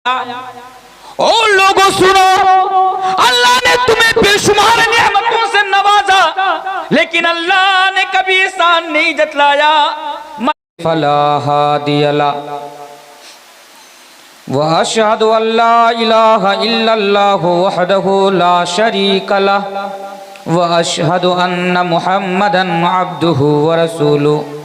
ओ लोगों सुनो, अल्लाह ने तुम्हें बेशुमार नेमतों से नवाजा, लेकिन अल्लाह ने कभी एहसान नहीं जतलाया। फला हादिय लह व अशहदु अल्ला इलाहा इल्लल्लाहु वहदहु ला शरीक लह व अशहदु अन्ना मुहम्मदन अब्दुहु व रसूलुहु।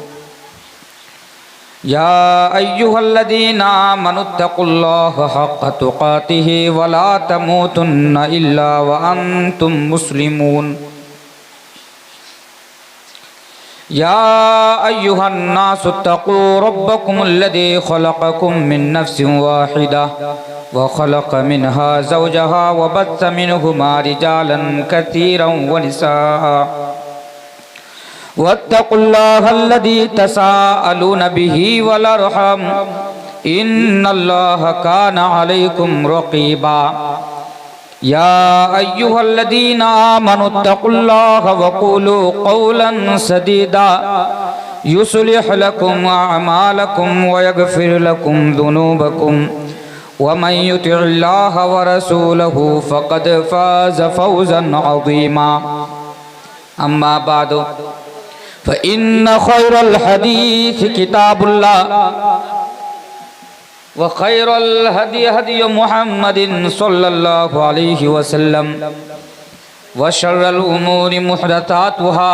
या अय्युहल्लज़ीना आमनुत्तकुल्लाह हक़्क़ तुक़ातिही व ला तमूतुन्ना इल्ला व अंतुम मुस्लिमून। या अय्युहन्नासुत्तक़ू रब्बकुमुल्लज़ी ख़लक़कुम मिन नफ़्सिन वाहिदा व ख़लक़ मिनहा ज़ौजहा व बस्स मिनहुमा रिजालन कसीरन व निसाअ वत्तक़ुल्लाहल्लज़ी तसाअलून बिही वल अर्हम इन्नल्लाह कान अलैकुम रक़ीबा। या अय्युहल्लज़ीना आमनुत्तक़ुल्लाह वक़ूलू क़ौलन सदीदा युस्लिह लकुम अअमालकुम व यग़फ़िर लकुम ज़ुनूबकुम व मन युति'िल्लाह व रसूलहु फ़क़द फ़ाज़ फ़ौज़न अज़ीमा। अम्मा बादु फ़इन्न ख़ैरल हदीस किताबुल्लाह व खैरुल हदी हदी मुहम्मदिन सल्लल्लाहु अलैहि वसल्लम व शर्रुल उमूरि मुहदसातुहा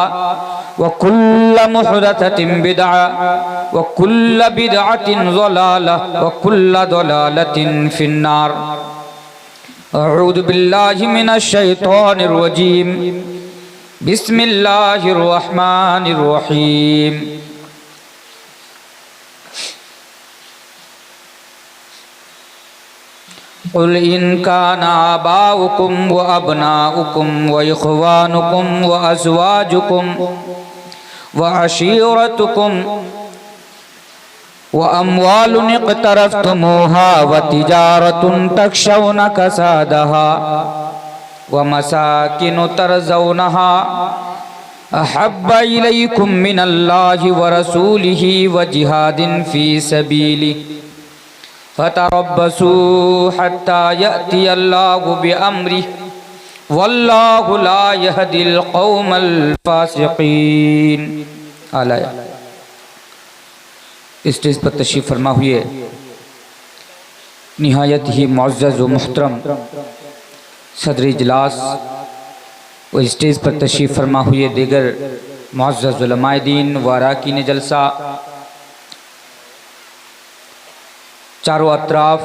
व कुल्लु मुहदसतिन बिदअ व कुल्लु बिदअतिन ज़लालह व कुल्लु ज़लालतिन फिन्नार। अऊज़ु बिल्लाहि मिनश शैतानिर रजीम। बिस्मिल्लाहिर रहमानिर रहीम। क़ुल इन कान आबाउकुम व अबनाउकुम व इख़वानुकुम व अज़वाजुकुम व अशीरतुकुम व अम्वालुन इक़्तरफ़्तुमूहा व तिजारतुन तख़शौना कसादहा व मसाकिनु तरज़ौनहा अहब्ब इलैकुम मिनल्लाहि व रसूलिही व जिहादिन फ़ी सबीलिही फ़तरब्बसू हत्ता यअतियल्लाहु बिअम्रिही वल्लाहु ला यहदिल क़ौमल फ़ासिक़ीन। आलाया स्टेज पर तशरीफ़ फरमा हुए निहायत ही मुअज़्ज़ज़ व मुहतरम सदर इजलास व स्टेज पर तशरीफ़ फरमा हुए दीगर मुअज़्ज़ज़ उलमाए दीन व अराकीन जलसा, चारों अतराफ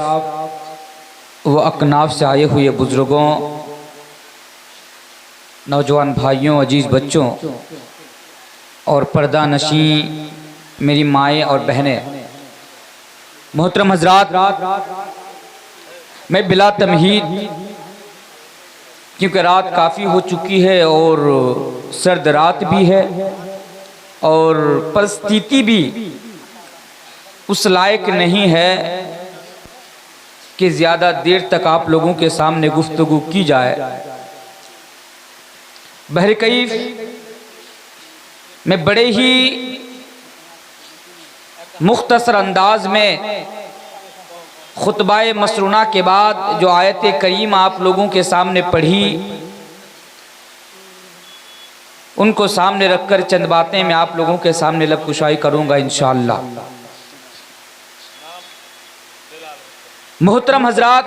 व अकनाफ से आए हुए बुज़ुर्गों, नौजवान भाइयों, अजीज़ बच्चों और पर्दा नशी मेरी माएँ और बहनें, मोहतरम हज़रात, मैं बिला तमहीद, क्योंकि रात काफ़ी हो चुकी है और सर्द रात भी है और परिस्थिति भी उस लायक नहीं है कि ज़्यादा देर तक आप लोगों के सामने गुफ्तगू की जाए। बहरकैफ मैं बड़े ही मुख्तसर अंदाज में खुतबाए मसरूना के बाद जो आयत करीम आप लोगों के सामने पढ़ी, उनको सामने रखकर चंद बातें मैं आप लोगों के सामने लब कुशाई करूँगा इंशाअल्लाह। मोहतरम हजरात,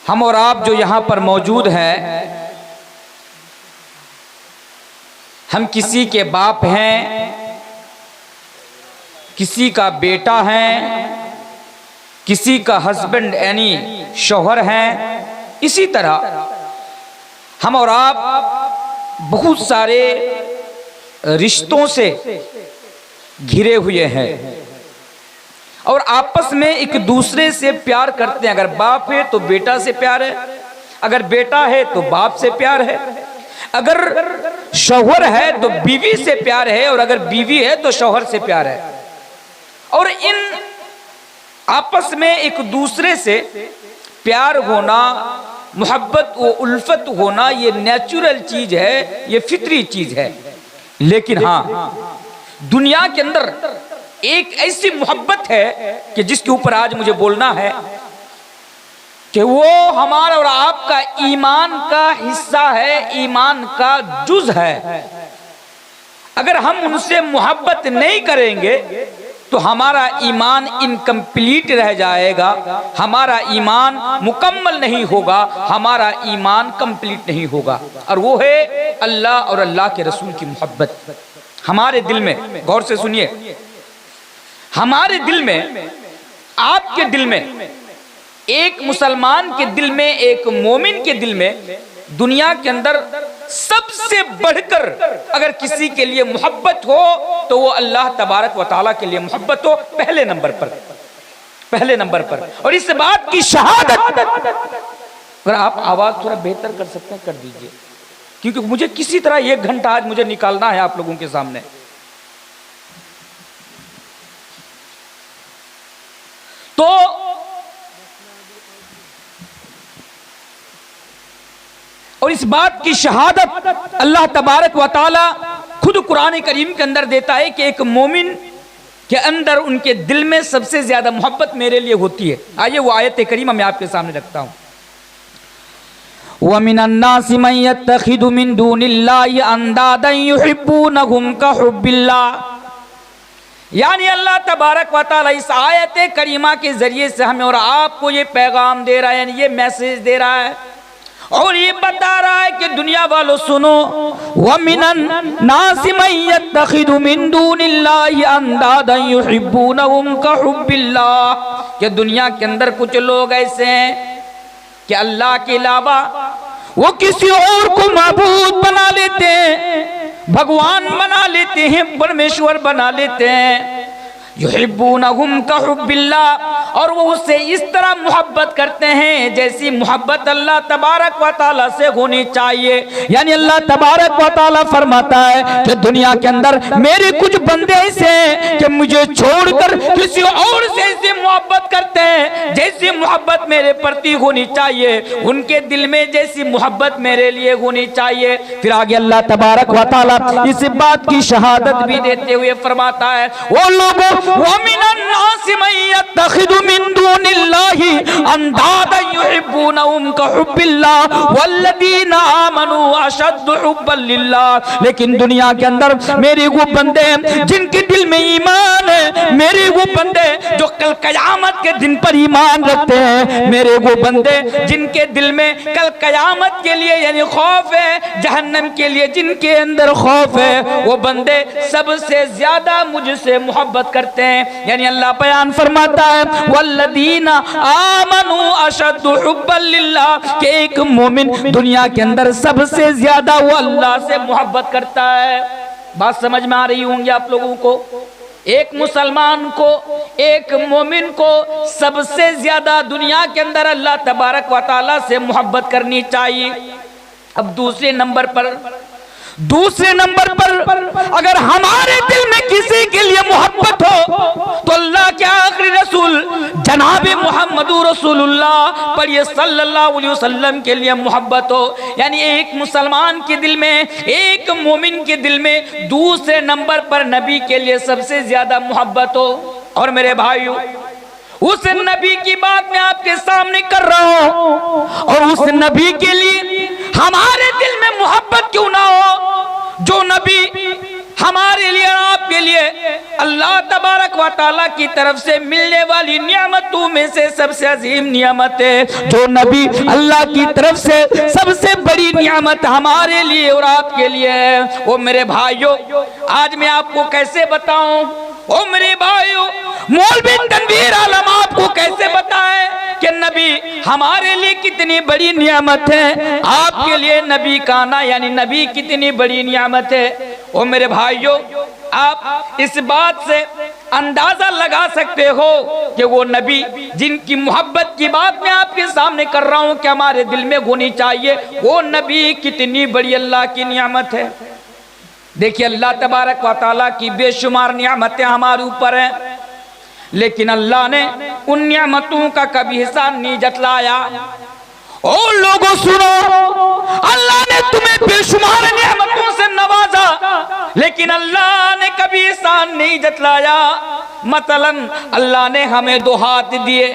हम और आप जो यहाँ पर मौजूद हैं, हम किसी के बाप हैं, किसी का बेटा है, किसी का हस्बैंड यानी शौहर हैं। इसी तरह हम और आप बहुत सारे रिश्तों से घिरे हुए हैं और आपस में एक दूसरे से प्यार करते हैं। अगर बाप है तो बेटा से प्यार है, अगर बेटा है तो बाप से प्यार है, अगर शौहर है तो बीवी से प्यार है और अगर बीवी है तो शौहर से प्यार है। और इन आपस में एक दूसरे से प्यार होना, मोहब्बत व उल्फत होना ये नेचुरल चीज है, ये फितरी चीज है। लेकिन हाँ, दुनिया के अंदर एक ऐसी मोहब्बत है कि जिसके ऊपर आज मुझे बोलना है कि वो हमारा और आपका ईमान का हिस्सा है, ईमान का जुज है। अगर हम उनसे मोहब्बत नहीं करेंगे तो हमारा ईमान इनकम्प्लीट रह जाएगा, हमारा ईमान मुकम्मल नहीं होगा, हमारा ईमान कंप्लीट नहीं होगा। और वो है अल्लाह और अल्लाह के रसूल की मोहब्बत। हमारे दिल में, गौर से सुनिए, हमारे दिल में, आपके दिल में, एक मुसलमान के दिल में, एक मोमिन के दिल में, दुनिया के अंदर सबसे बढ़कर अगर किसी के लिए मोहब्बत हो तो वो अल्लाह तबारक व तआला के लिए मोहब्बत हो, पहले नंबर पर, पहले नंबर पर। और इस बात की शहादत, अगर आप आवाज थोड़ा बेहतर कर सकते हैं कर दीजिए, क्योंकि मुझे किसी तरह 1 घंटा आज मुझे निकालना है आप लोगों के सामने। तो और इस बात की शहादत अल्लाह तबारक व तआला खुद कुरान करीम के अंदर देता है कि एक मोमिन के अंदर, उनके दिल में सबसे ज्यादा मोहब्बत मेरे लिए होती है। आइए वो आयत करीमा मैं आपके सामने रखता हूं। वमिनन्नासि मन यत्तखिदु मिन दूनिल्लाहि अंदादन युहिब्बूनहुम कहुब्बिल्लाह। यानी अल्लाह तबारक व तआला इस आयत करीमा के जरिए से हमें और आपको ये पैगाम दे रहा है, यानी ये मैसेज दे रहा है और ये बता रहा है कि दुनिया वालों सुनो, वमिनन नासि मन यत्तखिदु मिन दूनिल्लाहि अंदादन युहिब्बूनहुम कहुब्बिल्लाह, कि दुनिया के अंदर कुछ लोग ऐसे हैं कि अल्लाह के अलावा वो किसी और को माबूद बना लेते हैं, भगवान बना लेते हैं, परमेश्वर बना लेते हैं। युहिब्बूनहुम कहुब्बिल्लाह, और वो उससे इस तरह मोहब्बत करते हैं जैसी मोहब्बत अल्लाह तबारक व तआला से होनी चाहिए। यानी अल्लाह तबारक व तआला फरमाता है कि दुनिया के अंदर मेरे कुछ बंदे ऐसे हैं कि मुझे छोड़कर किसी और से ऐसी मोहब्बत करते हैं जैसी मोहब्बत मेरे प्रति होनी चाहिए, उनके दिल में जैसी मोहब्बत मेरे लिए होनी चाहिए। फिर आगे अल्लाह तबारक व तआला इस बात की शहादत भी देते हुए फरमाता है, वो लोगों वमिनन्नासि मन यत्तखिदु मिन दूनिल्लाहि अंदादन युहिब्बूनहुम कहुब्बिल्लाह वल्लदीना आमनू अशद्दु हुब्बन लिल्लाह। लेकिन दुनिया के अंदर मेरे वो बंदे जिनके दिल में ईमान है, मेरे वो बंदे जो कल कयामत के दिन पर ईमान रखते हैं, मेरे वो बंदे जिनके दिल में कल कयामत के लिए यानी खौफ है, जहन्नम के लिए जिनके अंदर खौफ है, वो बंदे सबसे ज्यादा मुझसे मोहब्बत करते हैं। यानी अल्लाह बयान फरमाता है वल्लदीना आमनू अशद्दु हुब्बन लिल्लाह, कि एक मोमिन दुनिया के अंदर सबसे ज्यादा वो अल्लाह से मोहब्बत करता है। बात समझ में आ रही होंगी आप लोगों को? एक मुसलमान को, एक मोमिन को सबसे ज्यादा दुनिया के अंदर अल्लाह तबारक व तआला से मोहब्बत करनी चाहिए। अब दूसरे नंबर पर अगर हमारे दिल में किसी के लिए मोहब्बत हो तो अल्लाह के आखिरी रसूल जनाब मुहम्मदुर रसूलुल्लाह पढ़िए सल्लल्लाहु अलैहि वसल्लम के लिए मोहब्बत हो। यानी एक मुसलमान के दिल में, एक मोमिन के दिल में दूसरे नंबर पर नबी के लिए सबसे ज्यादा मोहब्बत हो। और मेरे भाइयों, उस नबी की बात मैं आपके सामने कर रहा हूं, और उस नबी के लिए हमारे दिल में मोहब्बत क्यों ना हो, जो नबी हमारे लिए और आपके लिए अल्लाह तबारक व तआला की तरफ से मिलने वाली नियामतों में से सबसे अजीम नियामत है, जो नबी अल्लाह की तरफ से सबसे बड़ी नियामत हमारे लिए और आपके लिए है। वो मेरे भाइयों, आज मैं आपको कैसे बताऊं, ओ मेरे भाइयों, मौलवी तनवीर आलम आपको कैसे बताएं कि नबी हमारे लिए कितनी बड़ी नियामत है, आपके लिए नबी का आना यानी नबी कितनी बड़ी नियामत है। ओ मेरे भाइयों, आप इस बात से अंदाजा लगा सकते हो कि वो नबी जिनकी मोहब्बत की बात मैं आपके सामने कर रहा हूं कि हमारे दिल में होनी चाहिए, वो नबी कितनी बड़ी अल्लाह की नियामत है। देखिए, अल्लाह तबारक व तआला की बेशुमार नियामतें हमारे ऊपर हैं। लेकिन अल्लाह ने उन नियामतों का कभी हिसाब नहीं जतलाया। ओ लोगों सुनो, अल्लाह ने तुम्हें बेशुमार नियामतों से नवाजा, लेकिन अल्लाह ने कभी एहसान नहीं जतलाया। मसलन अल्लाह ने हमें 2 हाथ दिए,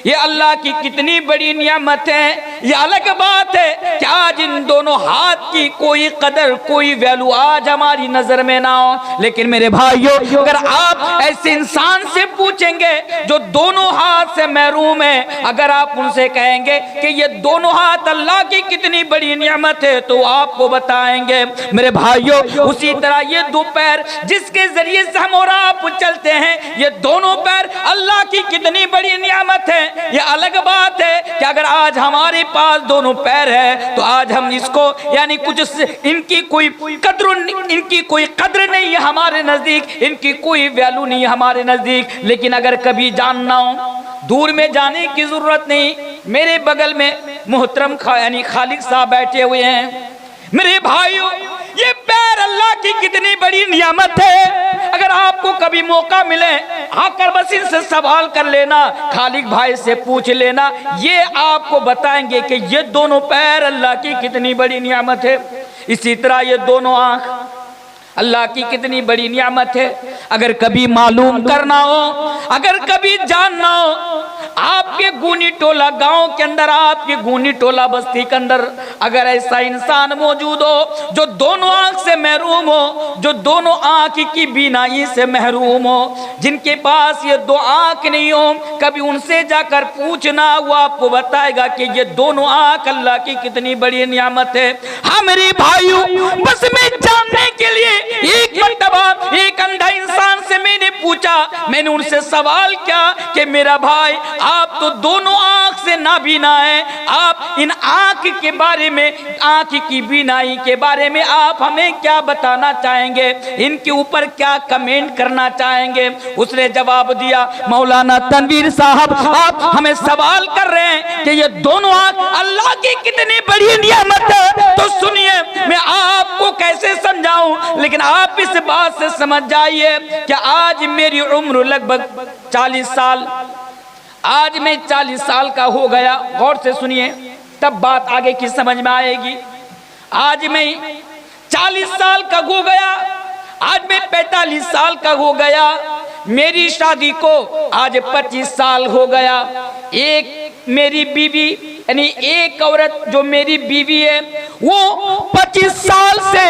ये अल्लाह की कितनी बड़ी नियामत है। ये अलग बात है कि आज इन दोनों हाथ की कोई कदर, कोई वैल्यू आज हमारी नजर में ना हो। लेकिन मेरे भाइयों, अगर आप ऐसे इंसान से पूछेंगे जो दोनों हाथ से महरूम है, अगर आप उनसे कहेंगे कि ये दोनों हाथ अल्लाह की कितनी बड़ी नियामत है, तो आपको बताएंगे मेरे भाइयों। उसी तरह ये 2 पैर जिसके जरिए से हम और आप चलते हैं, ये दोनों पैर अल्लाह की कितनी बड़ी नियामत है। ये अलग बात है कि अगर आज हमारे पास दोनों पैर है तो आज हम इसको यानी कुछ इनकी कोई कद्र नहीं है हमारे नजदीक, इनकी कोई वैल्यू नहीं है हमारे नजदीक। लेकिन अगर कभी जानना हो, दूर में जाने की जरूरत नहीं, मेरे बगल में मोहतरम यानी खालिक साहब बैठे हुए हैं। मेरे भाइयों, ये पैर अल्लाह की कितनी बड़ी नियामत है। अगर आपको कभी मौका मिले, आकर बस इनसे सवाल कर लेना, खालिक भाई से पूछ लेना, ये आपको बताएंगे कि ये दोनों पैर अल्लाह की कितनी बड़ी नियामत है। इसी तरह ये दोनों आंख अल्लाह की कितनी बड़ी नियामत है। अगर कभी मालूम करना हो, अगर कभी जानना हो, आपके गुनी टोला गांव के अंदर, आपके गुनी टोला बस्ती के अंदर अगर ऐसा इंसान मौजूद हो जो दोनों आंख से महरूम हो, जो दोनों आंख की बीनाई से महरूम हो, जिनके पास ये 2 आंख नहीं हो, कभी उनसे जाकर पूछना, वो आपको बताएगा कि ये दोनों आंख अल्लाह की कितनी बड़ी नियामत है। हाँ मेरे भाइयों, बस मैं जानने के लिए एक मर्तबा एक अंधा इंसान से मैंने पूछा, मैंने उनसे सवाल किया कि मेरा भाई, आप तो दोनों आंख से नाबीना है, आप इन आंख के बारे में, आंख की बीनाई के बारे में आप हमें क्या बताना चाहेंगे, इनके ऊपर क्या कमेंट करना चाहेंगे। उसने जवाब दिया, मौलाना तनवीर साहब, आप हमें सवाल कर रहे हैं कि ये दोनों आंख अल्लाह की कितनी बड़ी नियामत है, तो सुनिए मैं आपको कैसे समझाऊं, लेकिन आप इस बात से समझ जाइए कि आज मेरी उम्र लगभग 40 साल, आज मैं 40 साल का हो गया। गौर से सुनिए, तब बात आगे की समझ में आएगी। आज मैं 40 साल का हो गया, आज मैं 45 साल का हो गया, मेरी शादी को आज 25 साल हो गया। एक मेरी बीवी यानी एक औरत जो मेरी बीवी है वो 25 साल से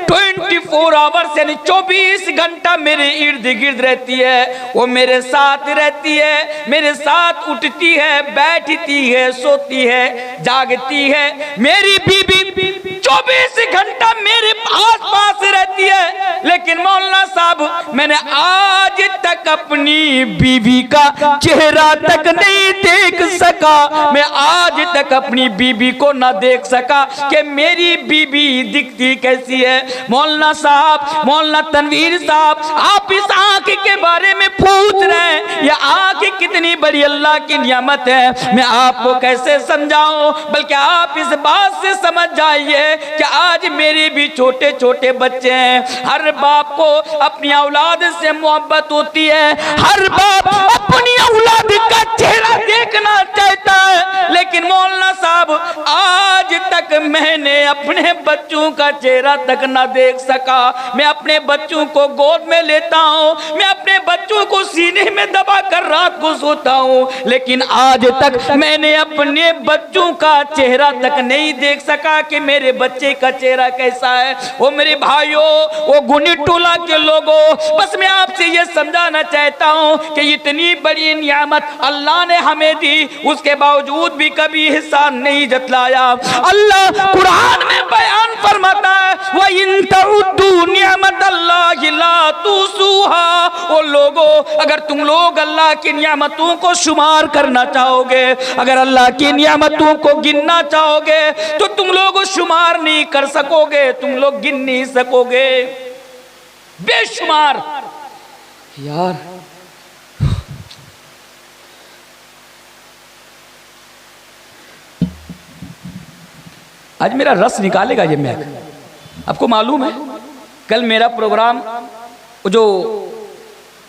24 आवर्स यानी 24 घंटा मेरे इर्द गिर्द रहती है। वो मेरे साथ रहती है, मेरे साथ उठती है, बैठती है, सोती है, जागती है। मेरी बीवी 24 घंटा मेरे आस पास रहती है। लेकिन मौलाना साहब, मैंने आज तक अपनी बीवी का चेहरा तक नहीं देख सका, मैं आज तक अपनी बीबी को ना देख सका कि मेरी बीबी दिखती कैसी है। मौलाना साहब, मौलाना तनवीर साहब, आप इस आंख के बारे में पूछ रहे हैं, यह आंख कितनी बड़ी अल्लाह की नियामत है, मैं आपको कैसे समझाऊं। बल्कि आप इस बात से समझ जाइए कि आज मेरे भी छोटे छोटे बच्चे हैं। हर बाप को अपनी औलाद से मोहब्बत होती है, हर बाप अपनी औलाद का चेहरा देखना चाहता है। लेकिन मौलाना साहब, आज तक मैंने अपने बच्चों का चेहरा तक ना देख सका। मैं अपने बच्चों को गोद में लेता हूँ, मैं अपने बच्चों को सीने में दबा कर रात को सोता हूँ, लेकिन आज तक मैंने अपने बच्चों का चेहरा तक नहीं देख सका कि मेरे बच्चे का चेहरा कैसा है। वो मेरे भाइयों, वो गुनी टोला के लोगों, बस मैं आपसे ये समझाना चाहता हूँ कि इतनी बड़ी नियामत अल्लाह ने हमें दी, उसके बावजूद भी कभी एहसान नहीं जतलाया। अल्लाह कुरान में बयान फरमाता है, व इन तउद्दू निअमतल्लाहि ला तुसूहा। ओ लोगों, अगर तुम लोग अल्लाह की नियामतों को शुमार करना चाहोगे, अगर अल्लाह की नियामतों को गिनना चाहोगे, तो तुम लोग शुमार नहीं कर सकोगे, तुम लोग गिन नहीं सकोगे, बेशुमार। यार आज मेरा रस निकालेगा ये मैक। आपको मालूम है कल मेरा प्रोग्राम जो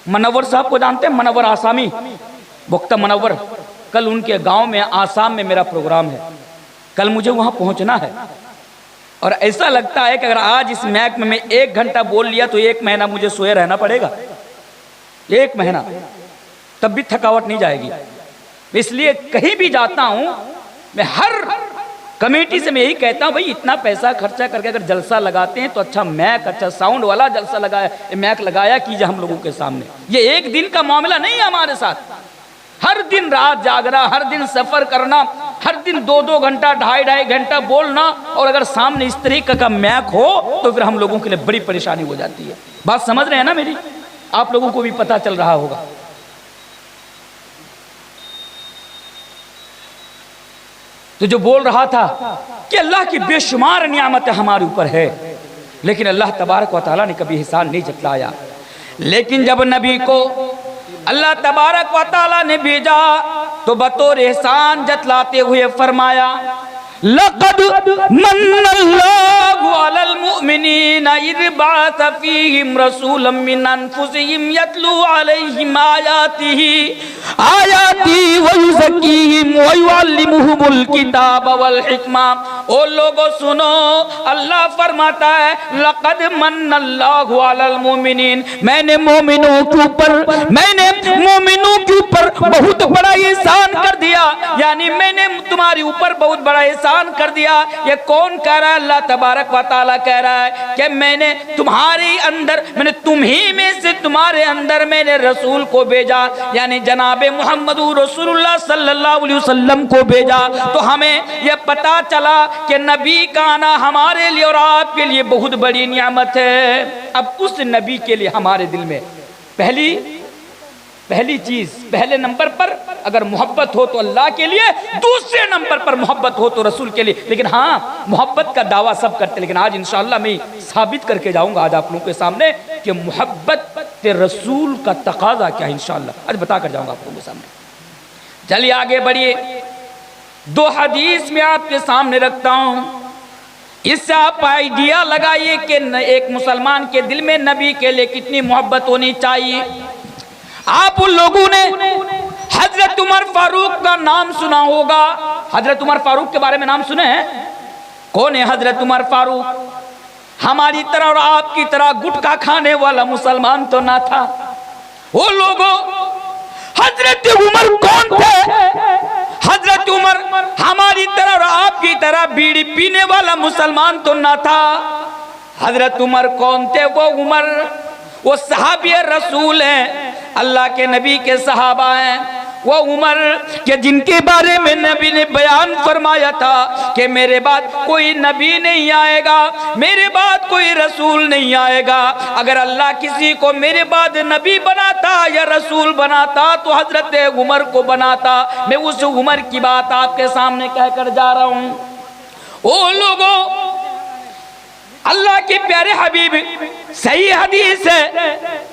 मनव्वर साहब को जानते हैं? मनव्वर आसामी, वक्ता मनव्वर। कल उनके गांव में आसाम में मेरा प्रोग्राम है, कल मुझे वहां पहुंचना है। और ऐसा लगता है कि अगर आज इस मैक में मैं 1 घंटा बोल लिया तो 1 महीना मुझे सोए रहना पड़ेगा, 1 महीना, तब भी थकावट नहीं जाएगी। इसलिए कहीं भी जाता हूं मैं हर कमेटी से मैं यही कहता हूं, भाई इतना पैसा खर्चा करके अगर जलसा लगाते हैं तो अच्छा मैक, अच्छा साउंड वाला जलसा लगाया, मैक लगाया कीजिए हम लोगों के सामने। ये एक दिन का मामला नहीं है हमारे साथ। हर दिन रात जागना, हर दिन सफर करना, हर दिन 2-2 घंटा 2.5 घंटा बोलना, और अगर सामने इस तरीके का मैक हो तो फिर हम लोगों के लिए बड़ी परेशानी हो जाती है। बात समझ रहे हैं ना मेरी? आप लोगों को भी पता चल रहा होगा। तो जो बोल रहा था कि अल्लाह की बेशुमार नियामत हमारे ऊपर है, लेकिन अल्लाह तबारक व तआला ने कभी एहसान नहीं जतलाया। लेकिन जब नबी को अल्लाह तबारक व तआला ने भेजा तो बतौर एहसान जतलाते हुए फरमाया, लक़द मन्नल्लाहु अलल मुमिनीना इज़ बअस फ़ीहिम रसूलन मिन अनफुसिहिम यतलू अलैहिम आयातिही व युज़क्कीहिम व युअल्लिमुहुमुल किताब वल हिकमा। ओ लोगों सुनो, अल्लाह फरमाता है लक़द मन्नल्लाहु अलल मुमिनीन, मैंने मोमिनों के ऊपर बहुत बड़ा एहसान कर दिया, यानी मैंने तुम्हारे ऊपर बहुत बड़ा एहसान कर दिया। ये कौन कह रहा है? अल्लाह तबारक व तआला कह रहा है कि मैंने तुम्हारे अंदर, मैंने तुम्ही में से तुम्हारे अंदर मैंने रसूल को भेजा, यानी जनाबे मुहम्मदुर रसूलुल्लाह सल्लल्लाहु अलैहि वसल्लम को भेजा। तो हमें यह पता चला कि नबी का आना हमारे लिए और आपके लिए बहुत बड़ी नियामत है। अब उस नबी के लिए हमारे दिल में पहली चीज, पहले नंबर पर अगर मोहब्बत हो तो अल्लाह के लिए, दूसरे नंबर पर मोहब्बत हो तो रसूल के लिए। लेकिन हाँ, मोहब्बत का दावा सब करते, लेकिन आज इंशाअल्लाह मैं साबित करके जाऊंगा आज आप लोगों के सामने कि मोहब्बत रसूल का तकाजा क्या है। इंशाअल्लाह आज बता कर जाऊंगा आप लोगों के सामने। चलिए आगे बढ़िए। 2 हदीस में आपके सामने रखता हूं, इससे आप आइडिया लगाइए कि एक मुसलमान के दिल में नबी के लिए कितनी मोहब्बत होनी चाहिए। आप उन लोगों ने हजरत उमर फारूक का नाम सुना होगा। हजरत उमर फारूक के बारे में नाम सुने हैं? कौन है हजरत उमर फारूक? हमारी तरह और आपकी तरह गुटखा खाने वाला मुसलमान तो ना था। वो लोगों, हजरत उमर कौन थे? हजरत उमर हमारी तरह और आपकी तरह बीड़ी पीने वाला मुसलमान तो ना था। हजरत उमर कौन थे? वो उमर, वो सहाबी रसूल हैं, अल्लाह के नबी के सहाबा हैं। वो उमर के जिनके बारे में नबी ने बयान फरमाया था कि मेरे बाद कोई नबी नहीं आएगा, मेरे बाद कोई रसूल नहीं आएगा। अगर अल्लाह किसी को मेरे बाद नबी बनाता या रसूल बनाता तो हजरत उमर को बनाता। मैं उस उमर की बात आपके सामने कहकर जा रहा हूँ। ओ लोगों, अल्लाह के प्यारे हबीब, सही हदीस है,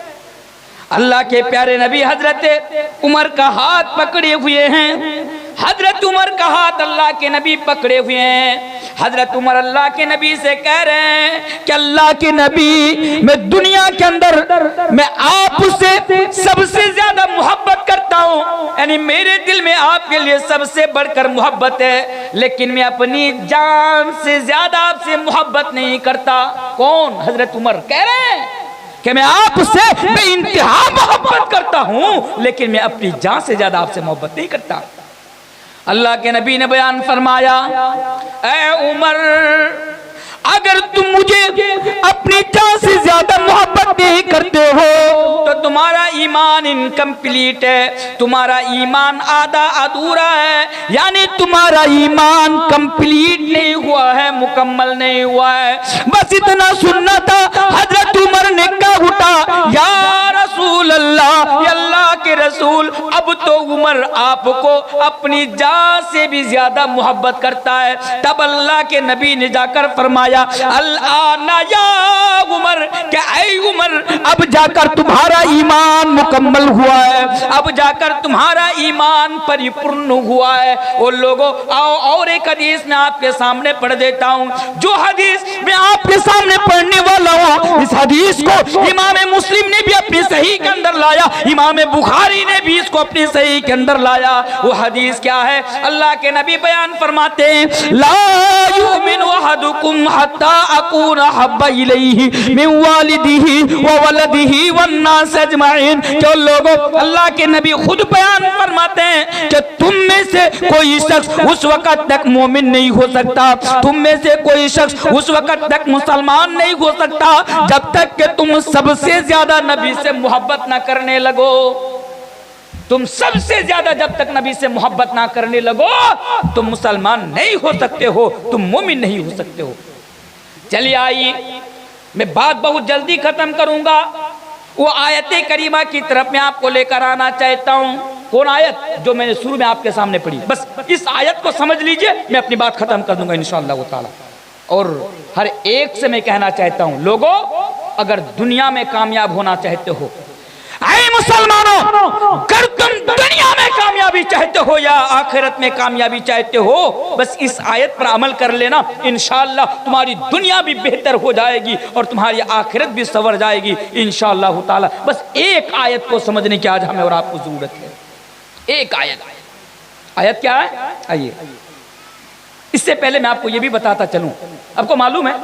अल्लाह के प्यारे नबी हजरत उमर का हाथ पकड़े हुए हैं। हजरत उमर का हाथ अल्लाह के नबी पकड़े हुए हैं। हजरत उमर अल्लाह के नबी से कह रहे हैं कि अल्लाह के नबी, मैं दुनिया के अंदर मैं आपसे सबसे ज्यादा मोहब्बत करता हूँ, यानी मेरे दिल में आपके लिए सबसे बढ़कर मोहब्बत है, लेकिन मैं अपनी जान से ज्यादा आपसे मोहब्बत नहीं करता। कौन? हजरत उमर कह रहे हैं कि मैं आपसे बेइंतहा मोहब्बत करता हूं, लेकिन मैं अपनी जान से ज्यादा आपसे मोहब्बत नहीं करता। अल्लाह के नबी ने बयान फरमाया, ऐ उमर, अगर तुम मुझे अपनी जान से ज्यादा मोहब्बत नहीं करते हो तो तुम्हारा ईमान इनकम्प्लीट है, तुम्हारा ईमान आधा अधूरा है, यानी तुम्हारा ईमान कंप्लीट नहीं हुआ है, मुकम्मल नहीं हुआ है। बस इतना सुनना था। हजरत उमर ने कहा उठा, या रसूल अल्लाह, अल्लाह के रसूल, अब तो उमर आपको अपनी जान से भी ज्यादा मोहब्बत करता है। तब अल्लाह के नबी ने जाकर फरमाया, अल-आना या उमर, क्या ऐ उमर, अब जाकर तुम्हारा ईमान मुकम्मल हुआ है, अब जाकर तुम्हारा ईमान परिपूर्ण हुआ है। वो लोगों, आओ और एक हदीस मैं आपके सामने पढ़ देता हूँ। जो हदीस मैं आपके सामने पढ़ने वाला हूँ, इस हदीस को इमाम मुस्लिम ने भी अपनी सही के अंदर लाया, इमाम बुखारी ने भी इसको अपनी सही के अंदर लाया। वो हदीस क्या है? अल्लाह के नबी बयान फरमाते हैं, ला युमिनु अहदुकुम हत्ता अकूना हब्बा इलैहि मिन वालिदिही व वलदिही वन्नास अजमाइन। जो लोगों, अल्लाह के नबी खुद बयान फरमाते हैं कि तुम में से कोई शख्स उस वक्त तक मोमिन नहीं हो सकता, तुम में से कोई शख्स उस वक्त तक मुसलमान नहीं हो सकता जब तक कि तुम सबसे ज्यादा नबी से मोहब्बत ना करने लगो। तुम सबसे ज्यादा जब तक नबी से मोहब्बत ना करने लगो तुम मुसलमान नहीं हो सकते हो, तुम मोमिन नहीं हो सकते हो। चलिए आइए, मैं बात बहुत जल्दी खत्म करूंगा। वो आयत करीमा की तरफ मैं आपको लेकर आना चाहता हूं। कौन आयत? जो मैंने शुरू में आपके सामने पढ़ी। बस इस आयत को समझ लीजिए, मैं अपनी बात खत्म कर दूंगा इंशाअल्लाह ताला। और हर एक से मैं कहना चाहता हूं, लोगों अगर दुनिया में कामयाब होना चाहते हो, ऐ मुसलमानों, अगर तुम दुनिया में कामयाबी चाहते हो या आखिरत में कामयाबी चाहते हो, बस इस आयत पर अमल कर लेना, इंशाअल्लाह तुम्हारी दुनिया भी बेहतर हो जाएगी और तुम्हारी आखिरत भी संवर जाएगी इंशाअल्लाह ताला। बस एक आयत को समझने की आज हमें और आपको जरूरत है। एक आयत। आयत क्या है? आइए, इससे पहले मैं आपको यह भी बताता चलूं, आपको मालूम है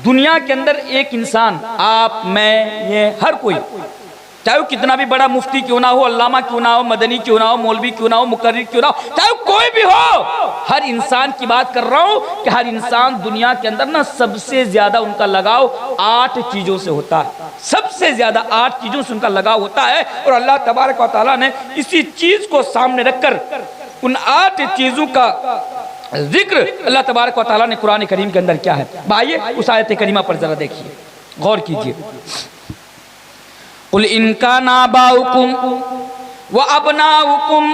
दुनिया के अंदर एक इंसान, आप, मैं, ये हर कोई, चाहे वो कितना भी बड़ा मुफ्ती क्यों ना हो, अल्लामा क्यों ना हो, मदनी क्यों ना हो, मौलवी क्यों ना हो, मुकर्रिर क्यों ना हो, चाहे कोई भी हो, हर इंसान की बात कर रहा हूं कि हर इंसान दुनिया के अंदर ना सबसे ज्यादा उनका लगाव 8 चीजों से होता है। सबसे ज्यादा 8 चीजों से उनका लगाव होता है। और अल्लाह तबारक व तआला ने इसी चीज को सामने रखकर उन 8 चीजों का जिक्र अल्लाह तबारक व तआला ने कुरान करीम के अंदर क्या है, आइए उस आयत करीमा पर जरा देखिए, गौर कीजिए। कुल इनका नाबाउकुम व अबनाउकुम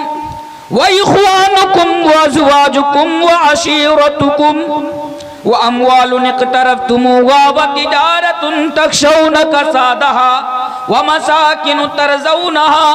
व इख्वानुकुम व अज़वाजुकुम व अशीरतुकुम व अमवालुन इक़्तरफ़्तुमुहा व तिजारतुन तख़शौना कसादहा व मसाकिन तरज़ौनहा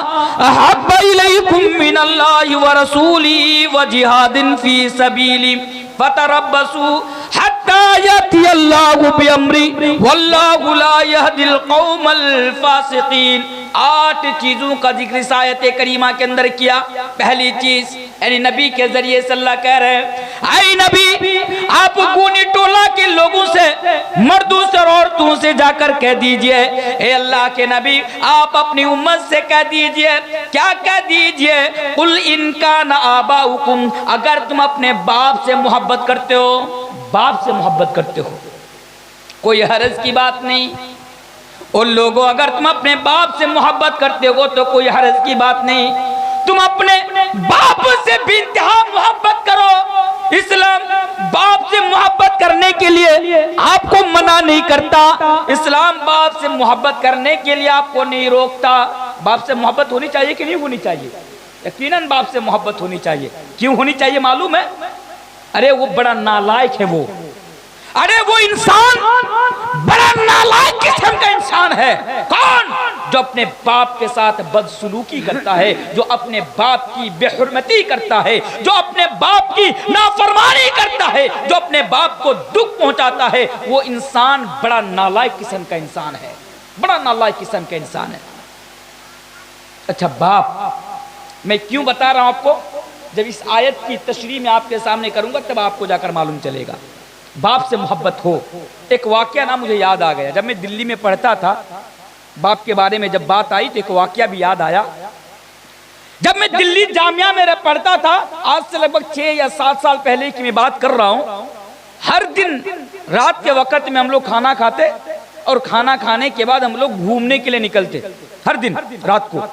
अहब्बा इलैकुम मिनल्लाहि व रसूलिही व जिहादिन फ़ी सबीली फतरब्बसू हत्ता याति अल्लाहु बिअम्री वल्लाहु ला यहदिल कौमल फासिकीन। 8 चीजों का जिक्र इस आयत करीमा के अंदर किया। पहली चीज यानी नबी के जरिए से अल्लाह कह रहे हैं, आई नबी आप गुनी टोला के लोगों से, मर्दों से और औरतों से जाकर कह दीजिए, ए अल्लाह के नबी आप अपनी उम्मत से कह दीजिए, क्या कह दीजिए, कुल इनका न आबाउकुम, अगर तुम अपने बाप से मोहब्बत करते हो, बाप से मोहब्बत करते हो, कोई हर्ज की बात नहीं। उन लोगों अगर तुम अपने बाप से मोहब्बत करते हो तो कोई हर्ज की बात नहीं। तुम अपने बाप से बेइंतहा मोहब्बत करो। इस्लाम बाप से मोहब्बत करने के लिए आपको मना नहीं करता, इस्लाम बाप से मोहब्बत करने के लिए आपको नहीं रोकता। बाप से मोहब्बत होनी चाहिए कि नहीं होनी चाहिए? यकीनन बाप से मोहब्बत होनी चाहिए। क्यों होनी चाहिए मालूम है? अरे वो बड़ा नालायक है वो, अरे वो इंसान बड़ा नालायक किस्म का इंसान है। कौन? जो अपने बाप के साथ बदसलूकी करता है, जो अपने बाप की बेहुरमती करता है, जो अपने बाप की नाफरमानी करता है, जो अपने बाप को दुख पहुंचाता है, वो इंसान बड़ा नालायक किस्म का इंसान है, बड़ा नालायक किस्म का इंसान है। अच्छा बाप, मैं क्यों बता रहा हूं आपको? जब इस आयत की तशरीह में आपके सामने करूंगा तब आपको जाकर मालूम चलेगा। बाप से मोहब्बत हो। एक वाकया ना मुझे याद आ गया, जब मैं दिल्ली में पढ़ता था, बाप के बारे में जब बात आई तो एक वाकया भी याद आया। जब मैं दिल्ली जामिया में पढ़ता था, आज से लगभग 6 या 7 साल पहले की मैं बात कर रहा हूं, हर दिन रात के वक्त में हम लोग खाना खाते और खाना खाने के बाद हम लोग घूमने के लिए निकलते, हर दिन रात को।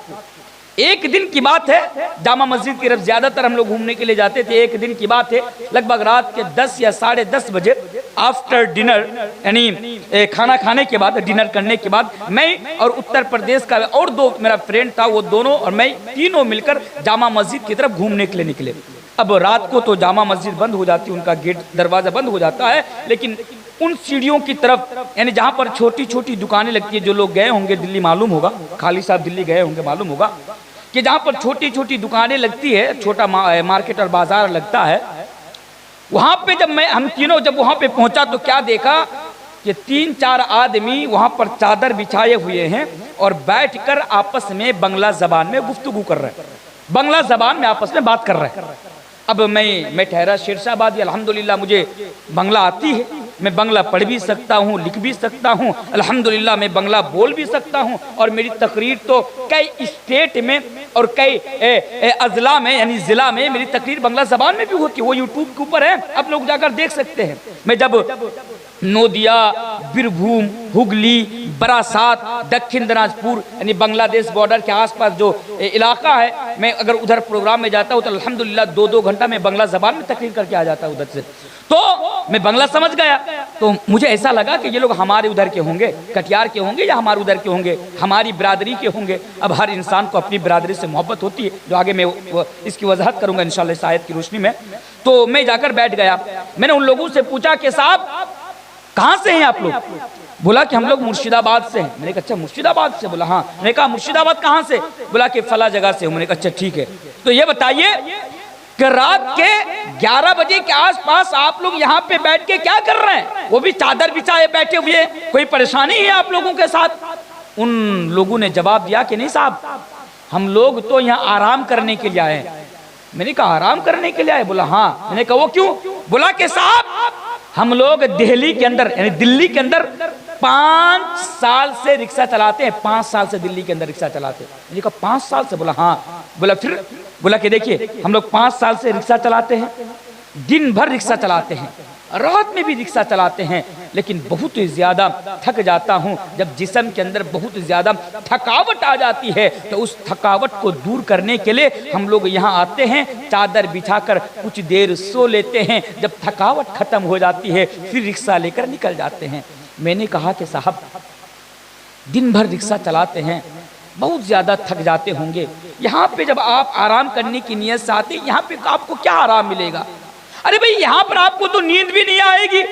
एक दिन की बात है, जामा मस्जिद की तरफ ज्यादातर हम लोग घूमने के लिए जाते थे। एक दिन की बात है, लगभग रात के 10 या 10:30 बजे आफ्टर डिनर, यानी खाना खाने के बाद, डिनर करने के बाद, मैं और उत्तर प्रदेश का और 2 मेरा फ्रेंड था, वो दोनों और मैं तीनों मिलकर जामा मस्जिद की तरफ घूमने के लिए निकले। अब रात को तो जामा मस्जिद बंद हो जाती है, उनका गेट दरवाजा बंद हो जाता है, लेकिन उन सीढ़ियों की तरफ, यानी जहाँ पर छोटी छोटी दुकानें लगती है, जो लोग गए होंगे दिल्ली मालूम होगा, खाली साहब दिल्ली गए होंगे मालूम होगा कि जहाँ पर छोटी छोटी दुकानें लगती है, छोटा मार्केट और बाजार लगता है, वहाँ पे जब हम तीनों जब वहाँ पे पहुँचा तो क्या देखा कि 3-4 आदमी वहां पर चादर बिछाए हुए हैं और बैठकर आपस में बंगला जबान में गुफ्तगू कर रहे हैं, बंगला जबान में आपस में बात कर रहे हैं। अब मैं ठहरा शेरशाहबादी, अल्हम्दुलिल्लाह मुझे बंगला आती है, मैं बंगला पढ़ भी सकता हूँ, लिख भी सकता हूँ, अल्हम्दुलिल्लाह मैं बंगला बोल भी सकता हूँ। और मेरी तकरीर तो कई स्टेट में और कई अजला में यानी ज़िला में मेरी तकरीर बंगला ज़बान में भी होती है, वो यूट्यूब के ऊपर है, आप लोग जाकर देख सकते हैं। मैं जब नोदिया, बीरभूम, हुगली, बरासात, दक्षिण दिनाजपुर यानी बांग्लादेश बॉर्डर के आसपास जो इलाका है, मैं अगर उधर प्रोग्राम में जाता हूँ तो अल्हम्दुलिल्लाह 2-2 घंटा मैं बांग्ला ज़बान में तकरीर करके आ जाता हूँ उधर से। तो मैं बांग्ला समझ गया, तो मुझे ऐसा लगा कि ये लोग हमारे उधर के होंगे, कटियार के होंगे या हमारे उधर के होंगे, हमारी बिरादरी के होंगे। अब हर इंसान को अपनी बिरादरी से मोहब्बत होती है, जो आगे मैं इसकी वजाहत करूँगा इंशाअल्लाह इस आयत की रोशनी में। तो मैं जाकर बैठ गया, मैंने उन लोगों से पूछा कि साहब कहाँ से हैं आप लोग? बोला कि हम लोग मुर्शिदाबाद से हैं। मैंने कहा अच्छा मुर्शिदाबाद से? बोला हाँ। मैंने कहा मुर्शिदाबाद कहाँ से? बोला कि फला जगह से हूँ। मैंने कहा अच्छा ठीक है, तो ये बताइए कि रात के 11 बजे के आसपास आप लोग यहाँ पे बैठ के क्या कर रहे हैं? वो भी चादर बिछाए बैठे हुए, कोई परेशानी है आप लोगों के साथ? उन लोगों ने जवाब दिया कि नहीं साहब, हम लोग तो यहाँ आराम करने के लिए आए हैं। मैंने कहा आराम करने के लिए आए? बोला हाँ। मैंने कहा वो क्यों? बोला कि साहब हम लोग दिल्ली के अंदर यानी दिल्ली के अंदर 5 साल से रिक्शा चलाते हैं, 5 साल से दिल्ली के अंदर रिक्शा चलाते हैं। मैंने कहा 5 साल से? बोला हाँ। बोला फिर? बोला कि देखिए हम लोग 5 साल से रिक्शा चलाते हैं, दिन भर रिक्शा चलाते हैं, रात में भी रिक्शा चलाते हैं, लेकिन बहुत ही ज्यादा थक जाता हूँ। जब जिस्म के अंदर बहुत ज्यादा थकावट आ जाती है तो उस थकावट को दूर करने के लिए हम लोग यहाँ आते हैं, चादर बिछाकर कुछ देर सो लेते हैं, जब थकावट खत्म हो जाती है फिर रिक्शा लेकर निकल जाते हैं। मैंने कहा कि साहब दिन भर रिक्शा चलाते हैं, बहुत ज्यादा थक जाते होंगे, यहाँ पे जब आप आराम करने की नीयत से आते हैं, यहाँ पे आपको क्या आराम मिलेगा? अरे भाई यहाँ पर आपको तो नींद भी नहीं आएगी,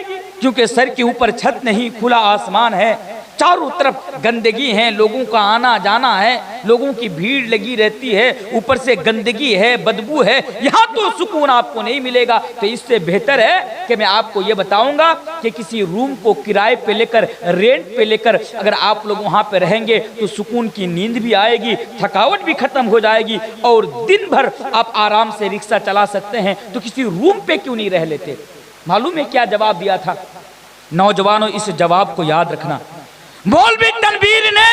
क्योंकि सर के ऊपर छत नहीं, खुला आसमान है, चारों तरफ गंदगी है, लोगों का आना जाना है, लोगों की भीड़ लगी रहती है, ऊपर से गंदगी है, बदबू है, यहाँ तो सुकून आपको नहीं मिलेगा। तो इससे बेहतर है कि मैं आपको ये बताऊंगा कि किसी रूम को किराए पे लेकर, रेंट पे लेकर अगर आप लोग वहाँ पे रहेंगे तो सुकून की नींद भी आएगी, थकावट भी खत्म हो जाएगी और दिन भर आप आराम से रिक्शा चला सकते हैं। तो किसी रूम पे क्यों नहीं रह लेते? मालूम है क्या जवाब दिया था? नौजवानों इस जवाब को याद रखना, मौलवी तनवीर ने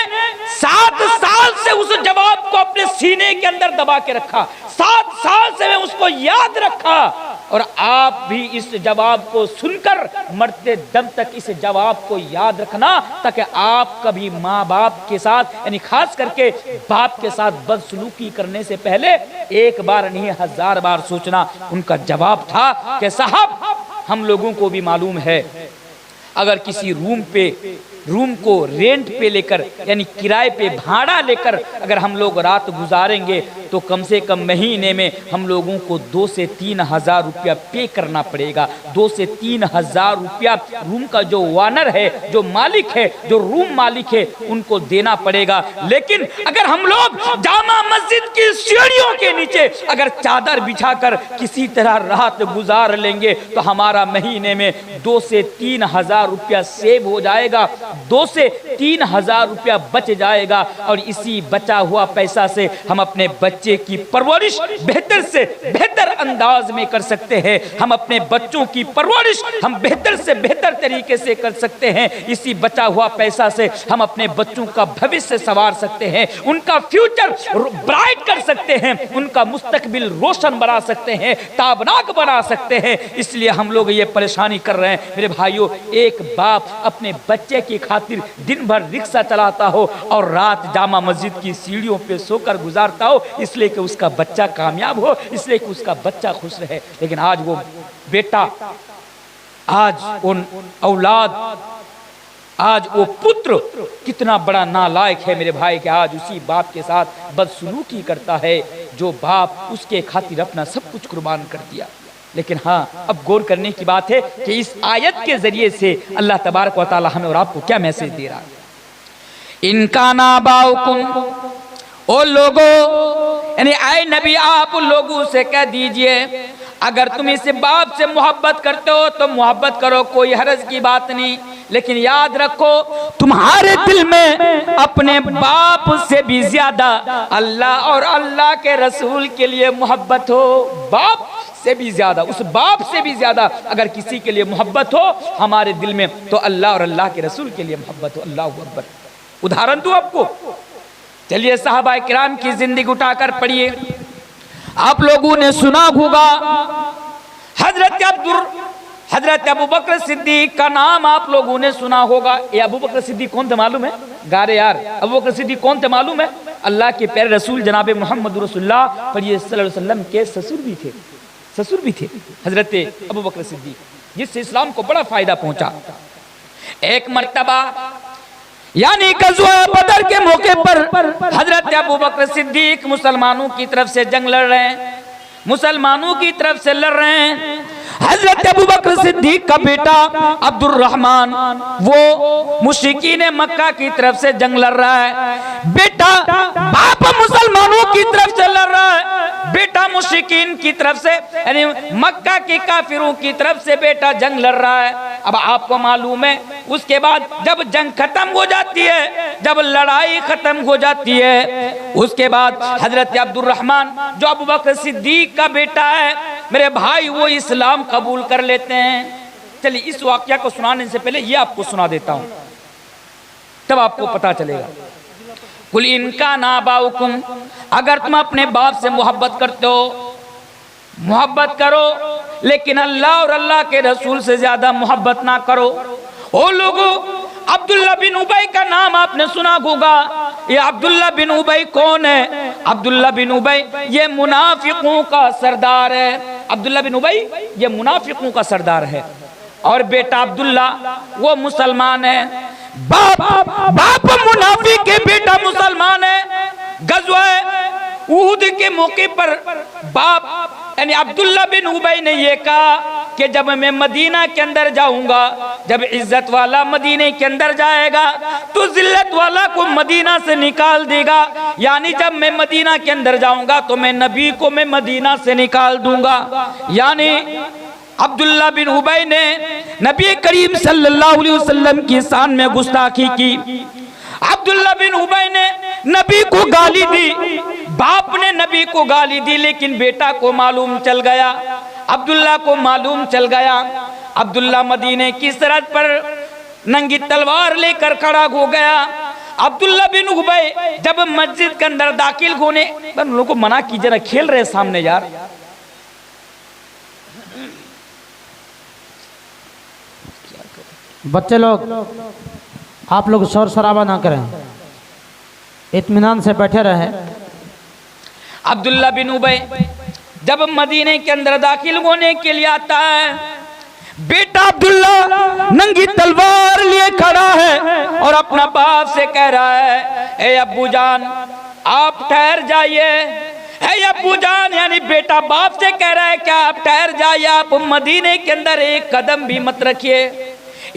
7 साल से उस जवाब को अपने सीने के अंदर दबा के रखा, 7 साल से मैं उसको याद रखा। और आप भी इस जवाब को सुनकर मरते दम तक इस जवाब को याद रखना, ताकि आप कभी माँ बाप के साथ यानी खास करके बाप के साथ बदसलूकी करने से पहले एक बार नहीं 1000 बार सोचना। उनका जवाब था कि साहब हम लोगों को भी मालूम है, अगर किसी रूम को रेंट पे लेकर यानी किराए पे भाड़ा लेकर अगर हम लोग रात गुजारेंगे तो कम से कम महीने में हम लोगों को 2 से 3 हज़ार रुपया पे करना पड़ेगा। 2 से 3 हज़ार रुपया रूम का जो वानर है, जो मालिक है, जो रूम मालिक है, उनको देना पड़ेगा। लेकिन अगर हम लोग जामा मस्जिद की सीढ़ियों के नीचे अगर चादर बिछाकर किसी तरह रात गुजार लेंगे तो हमारा महीने में 2 से 3 हज़ार रुपया सेव हो जाएगा, 2 से 3 हज़ार रुपया बच जाएगा। और इसी बचा हुआ पैसा से हम अपने बच्चे की परवरिश बेहतर से बेहतर अंदाज में कर सकते हैं। हम अपने बच्चों की परवरिश हम बेहतर से बेहतर तरीके से कर सकते हैं। इसी बचा हुआ पैसा से हम अपने बच्चों का भविष्य संवार सकते हैं, उनका फ्यूचर ब्राइट कर सकते हैं, उनका मुस्तकबिल रोशन बना सकते हैं, ताबनाक बना सकते हैं। इसलिए हम लोग ये परेशानी कर रहे हैं। मेरे भाइयों, एक बाप अपने बच्चे की खातिर दिन भर रिक्शा चलाता हो और रात जामा मस्जिद की सीढ़ियों पे सोकर गुजारता हो, इसलिए कि उसका बच्चा कामयाब हो, इसलिए कि उसका बच्चा खुश रहे। लेकिन आज वो बेटा, आज उन औलाद, आज वो पुत्र कितना बड़ा नालायक है मेरे भाई, कि आज उसी बाप के साथ बदसलूकी करता है जो बाप उसके खातिर अपना सब कुछ कुर्बान कर दिया। लेकिन हाँ, अब गौर करने की बात है कि इस आयत के जरिए से अल्लाह तबारक व तआला हमें और आपको क्या मैसेज दे रहा है। इनका ना बाउकुम, ओ लोगों, यानी आए नबी आप लोगों से कह दीजिए, अगर तुम इस बाप से मोहब्बत करते हो तो मोहब्बत करो, कोई हरज की बात नहीं। लेकिन याद रखो तुम्हारे दिल में अपने बाप से भी ज्यादा अल्लाह और अल्लाह के रसूल के लिए मोहब्बत हो, बाप से भी ज्यादा, उस बाप से भी ज्यादा अगर किसी के लिए मोहब्बत हो हमारे दिल में, तो अल्लाह और अल्लाह के रसूल के लिए मोहब्बत हो। अल्लाह अकबर। उदाहरण दूं आपको, चलिए सहाबा किराम की जिंदगी उठाकर पढ़िए। आप लोगों ने सुना होगा हजरत अबू बकर सिद्दीक का नाम आप लोगों ने सुना होगा। ये अबू बकर सिद्दीक कौन थे मालूम है? गारे यार, अबू बकर सिद्दीक कौन थे मालूम है? अल्लाह के प्यारे रसूल जनाब मोहम्मद रसूलुल्लाह सल्लल्लाहु अलैहि वसल्लम के ससुर भी थे हजरत अबू बकर सिद्दीक, जिससे इस्लाम को बड़ा फायदा पहुंचा। एक मर्तबा यानी गज़वा बदर के मौके पर हजरत अबू बकर सिद्दीक मुसलमानों की तरफ से जंग लड़ रहे हैं, मुसलमानों की तरफ से लड़ रहे हैं। हजरत अबू बकर सिद्दीक का बेटा अब्दुर्रहमान वो मुशरिकीन मक्का की तरफ से जंग लड़ रहा है। बेटा बाप मुसलमानों की तरफ से लड़ रहा है, बेटा मुशरिकीन की तरफ से यानी मक्का के काफिरों की तरफ से बेटा जंग लड़ रहा है। अब आपको मालूम है उसके बाद जब जंग खत्म हो जाती है, जब लड़ाई खत्म हो जाती है, उसके बाद हजरत अब्दुर्रहमान जो अबू बकर सिद्दीक का बेटा है मेरे भाई, वो इस्लाम कबूल कर लेते हैं। चलिए इस वाकया को सुनाने से पहले ये आपको सुना देता हूं, तब आपको पता चलेगा। कुल इनका नाबाउकुम, अगर तुम अपने बाप से मोहब्बत करते हो मोहब्बत करो, लेकिन अल्लाह और अल्लाह के रसूल से ज्यादा मोहब्बत ना करो। ओ लोगों, अब्दुल्ला बिन उबई का नाम आपने सुना होगा। ये अब्दुल्ला बिन उबई कौन है? अब्दुल्ला बिन उबई ये मुनाफिकों का सरदार है। अब्दुल्ला बिन उबई ये मुनाफिकों का सरदार है, और बेटा अब्दुल्ला वो मुसलमान है। बाप मुनाफिक के बेटा मुसलमान है। गज़वा उहुद के मौके पर बाप यानी अब्दुल्ला बिन उबई ने ये कहा कि जब मैं मदीना के अंदर जाऊंगा, जब इज्जत वाला मदीने के अंदर जाएगा तो जिल्लत वाला को मदीना से निकाल देगा। यानी जब मैं मदीना के अंदर जाऊंगा तो मैं नबी को मैं मदीना से निकाल दूंगा। यानी अब्दुल्ला बिन उबई ने नबी करीम सल्लल्लाहु अलैहि वसल्लम की शान में गुस्ताखी की। अब्दुल्ला बिन उबई ने नबी को गाली दी, बाप ने नबी को गाली दी, लेकिन बेटा को मालूम चल गया, अब्दुल्ला को मालूम चल गया। अब्दुल्ला मदीने की सरहद पर नंगी तलवार लेकर खड़ा हो गया। अब्दुल्ला बिन उबई जब मस्जिद के अंदर दाखिल होने, उन लोगों को मना कीजिए ना, खेल रहे सामने यार। बच्चे लोग आप लोग शोर शराबा ना करें, इत्मीनान से बैठे रहे। अब्दुल्ला बिन उबई जब मदीने के अंदर दाखिल होने के लिए आता है, बेटा अब्दुल्ला नंगी तलवार लिए खड़ा है और अपना बाप से कह रहा है, ए अब्बू जान आप ठहर जाइए। ए अब्बू जान यानी बेटा बाप से कह रहा है क्या आप ठहर जाइए, आप मदीने के अंदर एक कदम भी मत रखिए,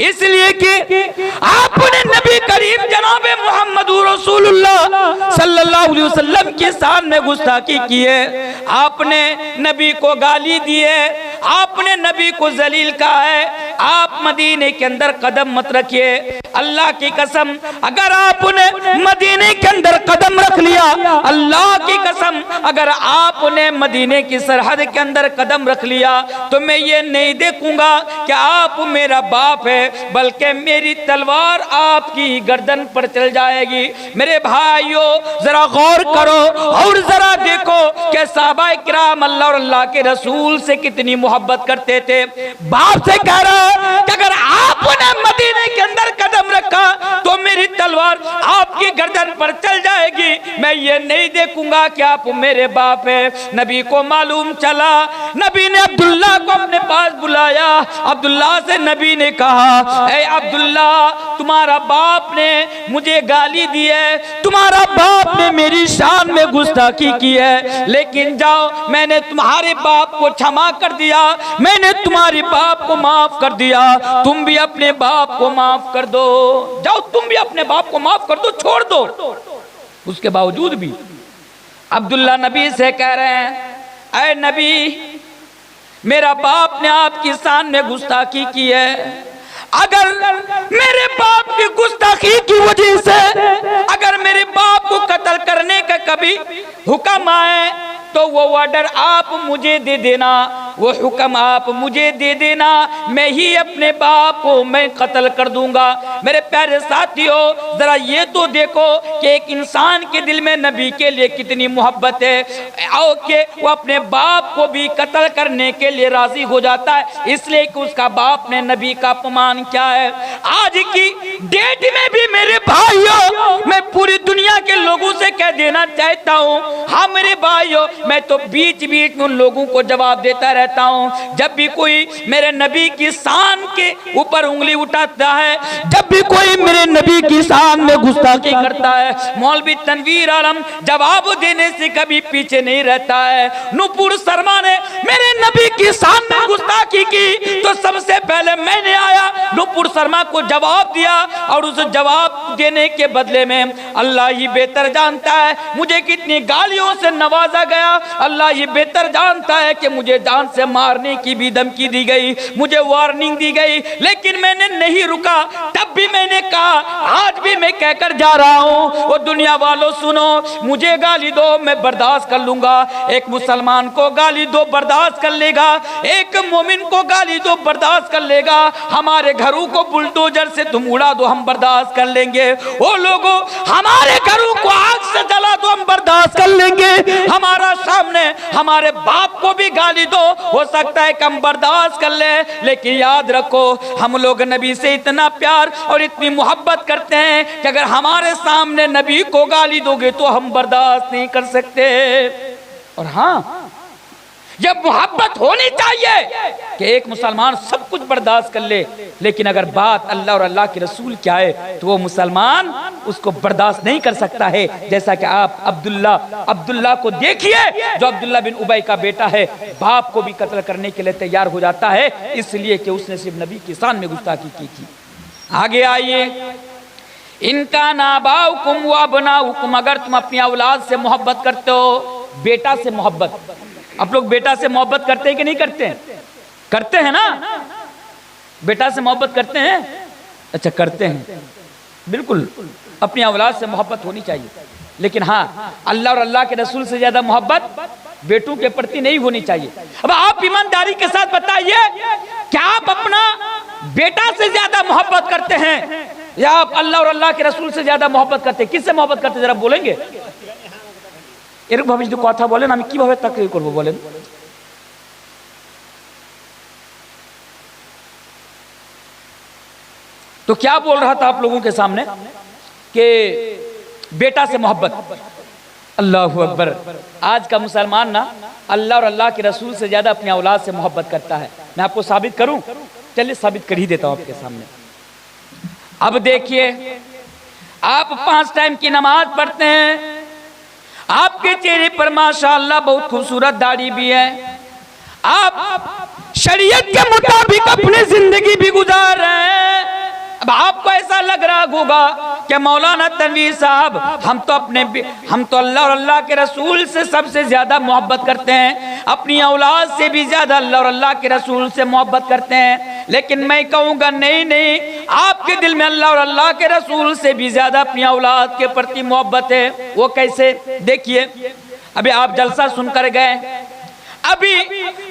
इसलिए कि आपने नबी करीम जनाब मोहम्मद रसूलुल्लाह सल्लल्लाहु अलैहि वसल्लम के शान में गुस्ताखी की है। आपने नबी को गाली दी है, आपने नबी को जलील कहा है। आप मदीने के अंदर कदम मत रखिए। अल्लाह की कसम अगर आपने मदीने के अंदर कदम रख लिया, अल्लाह की कसम अगर आपने मदीने की सरहद के अंदर कदम रख लिया, तो मैं ये नहीं देखूंगा कि आप मेरा बाप है, बल्कि मेरी तलवार आपकी गर्दन पर चल जाएगी। मेरे भाइयों जरा गौर करो और जरा देखो कि सहाबाए किराम अल्लाह और अल्लाह के रसूल से कितनी मोहब्बत करते थे। बाप से कह रहा है कि अगर आपने मदीने के अंदर कदम रखा तो मेरी तलवार आपकी गर्दन पर चल जाएगी, मैं ये नहीं देखूंगा कि आप मेरे बाप है। नबी को मालूम चला, नबी ने अब्दुल्ला को अपने पास बुलाया। अब्दुल्ला से नबी ने कहा, ऐ अब्दुल्ला तुम्हारा बाप ने मुझे गाली दी है, तुम्हारा बाप ने मेरी शान में गुस्ताखी की है, लेकिन जाओ मैंने तुम्हारे बाप को क्षमा कर दिया, मैंने तुम्हारे बाप को माफ कर दिया, तुम भी अपने बाप को माफ कर दो, जाओ तुम भी अपने बाप को माफ कर दो, छोड़ दो। उसके बावजूद भी अब्दुल्ला नबी से कह रहे हैं, ऐ नबी मेरा बाप ने आपकी शान में गुस्ताखी की है, अगर मेरे बाप की गुस्ताखी की वजह से अगर मेरे बाप को कत्ल करने का कभी हुक्म आए तो वो ऑर्डर आप मुझे दे देना, वो हुक्म आप मुझे दे देना, मैं ही अपने बाप को मैं कत्ल कर दूंगा। मेरे प्यारे साथियों, जरा ये तो देखो कि एक इंसान के दिल में नबी के लिए कितनी मोहब्बत है, और कि वो अपने बाप को भी कत्ल करने के लिए राजी हो जाता है, इसलिए कि उसका बाप ने नबी का अपमान किया है। आज की डेट में भी मेरे भाइयों, मैं पूरी दुनिया के लोगों से कह देना चाहता हूँ, हाँ मेरे भाइयों, मैं तो बीच बीच में उन लोगों को जवाब देता रहता हूँ, जब भी कोई मेरे नबी की शान के ऊपर उंगली उठाता है, जब भी कोई मेरे नबी की शान में गुस्ताखी करता है, मौलवी तनवीर आलम जवाब देने से कभी पीछे नहीं रहता है। नूपुर शर्मा ने मेरे नबी की शान में गुस्ताखी की तो सबसे पहले मैंने आया नूपुर शर्मा को जवाब दिया, और उस जवाब देने के बदले में अल्लाह ही बेहतर जानता है मुझे कितनी गालियों से नवाजा गया, अल्लाह ये बेहतर जानता है कि मुझे जान से मारने की भी धमकी दी गई, मुझे वार्निंग दी गई, लेकिन मैंने नहीं रुका। तब भी मैंने कहा, आज भी मैं कहकर जा रहा हूँ, वो दुनिया वालों सुनो, मुझे गाली दो मैं बर्दाश्त कर लूंगा, एक मुसलमान को गाली दो बर्दाश्त कर लेगा, एक मोमिन को गाली दो बर्दाश्त कर लेगा, हमारे घरों को बुलडोजर से तुम उड़ा दो हम बर्दाश्त कर लेंगे, वो लोगों हमारे घरों को आग से जला दो हम बर्दाश्त कर लेंगे, हमारा सामने हमारे बाप को भी गाली दो, हो सकता है कि हम बर्दाश्त कर ले, लेकिन याद रखो हम लोग नबी से इतना प्यार और इतनी मोहब्बत करते हैं कि अगर हमारे सामने नबी को गाली दोगे तो हम बर्दाश्त नहीं कर सकते। और हाँ, यह मोहब्बत होनी चाहिए कि एक मुसलमान सब कुछ बर्दाश्त कर ले, लेकिन अगर बात अल्लाह और अल्लाह के रसूल की आए तो वो मुसलमान उसको बर्दाश्त नहीं कर सकता है। जैसा कि आप अब्दुल्ला को देखिए, जो अब्दुल्ला बिन उबई का बेटा है, बाप को भी कत्ल करने के लिए तैयार हो जाता है, इसलिए कि उसने सिर्फ नबी की शान में गुस्ताखी की थी। आगे आइए, इनका नाबाउकुम व अबनाउकुम, अगर तुम अपनी औलाद से मोहब्बत करते हो, बेटा से मोहब्बत, आप लोग बेटा से मोहब्बत करते हैं कि नहीं करते हैं? करते हैं ना, बेटा से मोहब्बत करते हैं? अच्छा करते हैं, बिल्कुल अपनी औलाद से मोहब्बत होनी चाहिए, लेकिन हाँ अल्लाह और अल्लाह के रसूल से ज्यादा मोहब्बत बेटों के प्रति नहीं होनी चाहिए। अब आप ईमानदारी के साथ बताइए, क्या आप अपना बेटा से ज्यादा मोहब्बत करते हैं या आप अल्लाह और अल्लाह के रसूल से ज्यादा मोहब्बत करते हैं? किससे मोहब्बत करते हैं जरा बोलेंगे? এরকম ভাবে যদি কথা বলেন আমি কিভাবে তাকরির করব বলেন? तो क्या बोल रहा था आप लोगों के सामने कि बेटा से मोहब्बत, अल्लाहु अकबर। आज का मुसलमान ना अल्लाह और अल्लाह के रसूल से ज्यादा अपनी औलाद से मोहब्बत करता है। मैं आपको साबित करूं? चलिए साबित कर ही देता हूं आपके सामने। अब देखिए, आप 5 टाइम की नमाज पढ़ते हैं, आपके चेहरे पर माशाअल्लाह बहुत खूबसूरत दाढ़ी भी है, आप शरीयत के मुताबिक अपनी जिंदगी भी गुजार रहे हैं। अब आपको ऐसा लग रहा होगा कि मौलाना तनवीर साहब, हम तो अल्लाह और अल्लाह के रसूल से सबसे ज्यादा मोहब्बत करते हैं, अपनी औलाद से भी ज्यादा अल्लाह और अल्लाह के रसूल से मोहब्बत करते हैं। लेकिन मैं कहूँगा नहीं, आपके दिल में अल्लाह और अल्लाह के रसूल से भी ज्यादा अपनी औलाद के प्रति मोहब्बत है। वो कैसे? देखिए, अभी आप जलसा सुनकर गए, अभी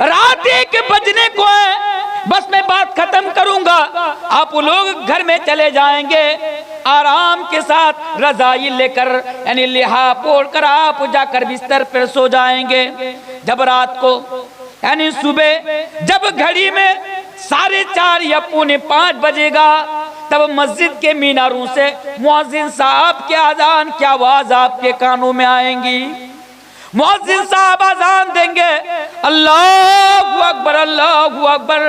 रात 1 बजने को है, बस मैं बात खत्म करूंगा, आप लोग घर में चले जाएंगे आराम के साथ, रजाई लेकर यानी लिहाफ ओढ़कर आप जाकर बिस्तर पर सो जाएंगे। जब रात को यानी सुबह जब घड़ी में 4:30 या 4:45 बजेगा, तब मस्जिद के मीनारों से मुअज्जिन साहब के अजान की आवाज आपके कानों में आएंगी। मुअज्जिन साहब अजान देंगे, अल्लाहु अकबर अल्लाहु अकबर,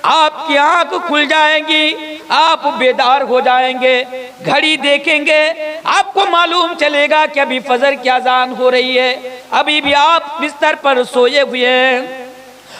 आपकी आंख खुल जाएंगी, आप बेदार हो जाएंगे, घड़ी देखेंगे, आपको मालूम चलेगा कि अभी फजर की अजान हो रही है, अभी भी आप बिस्तर पर सोए हुए हैं।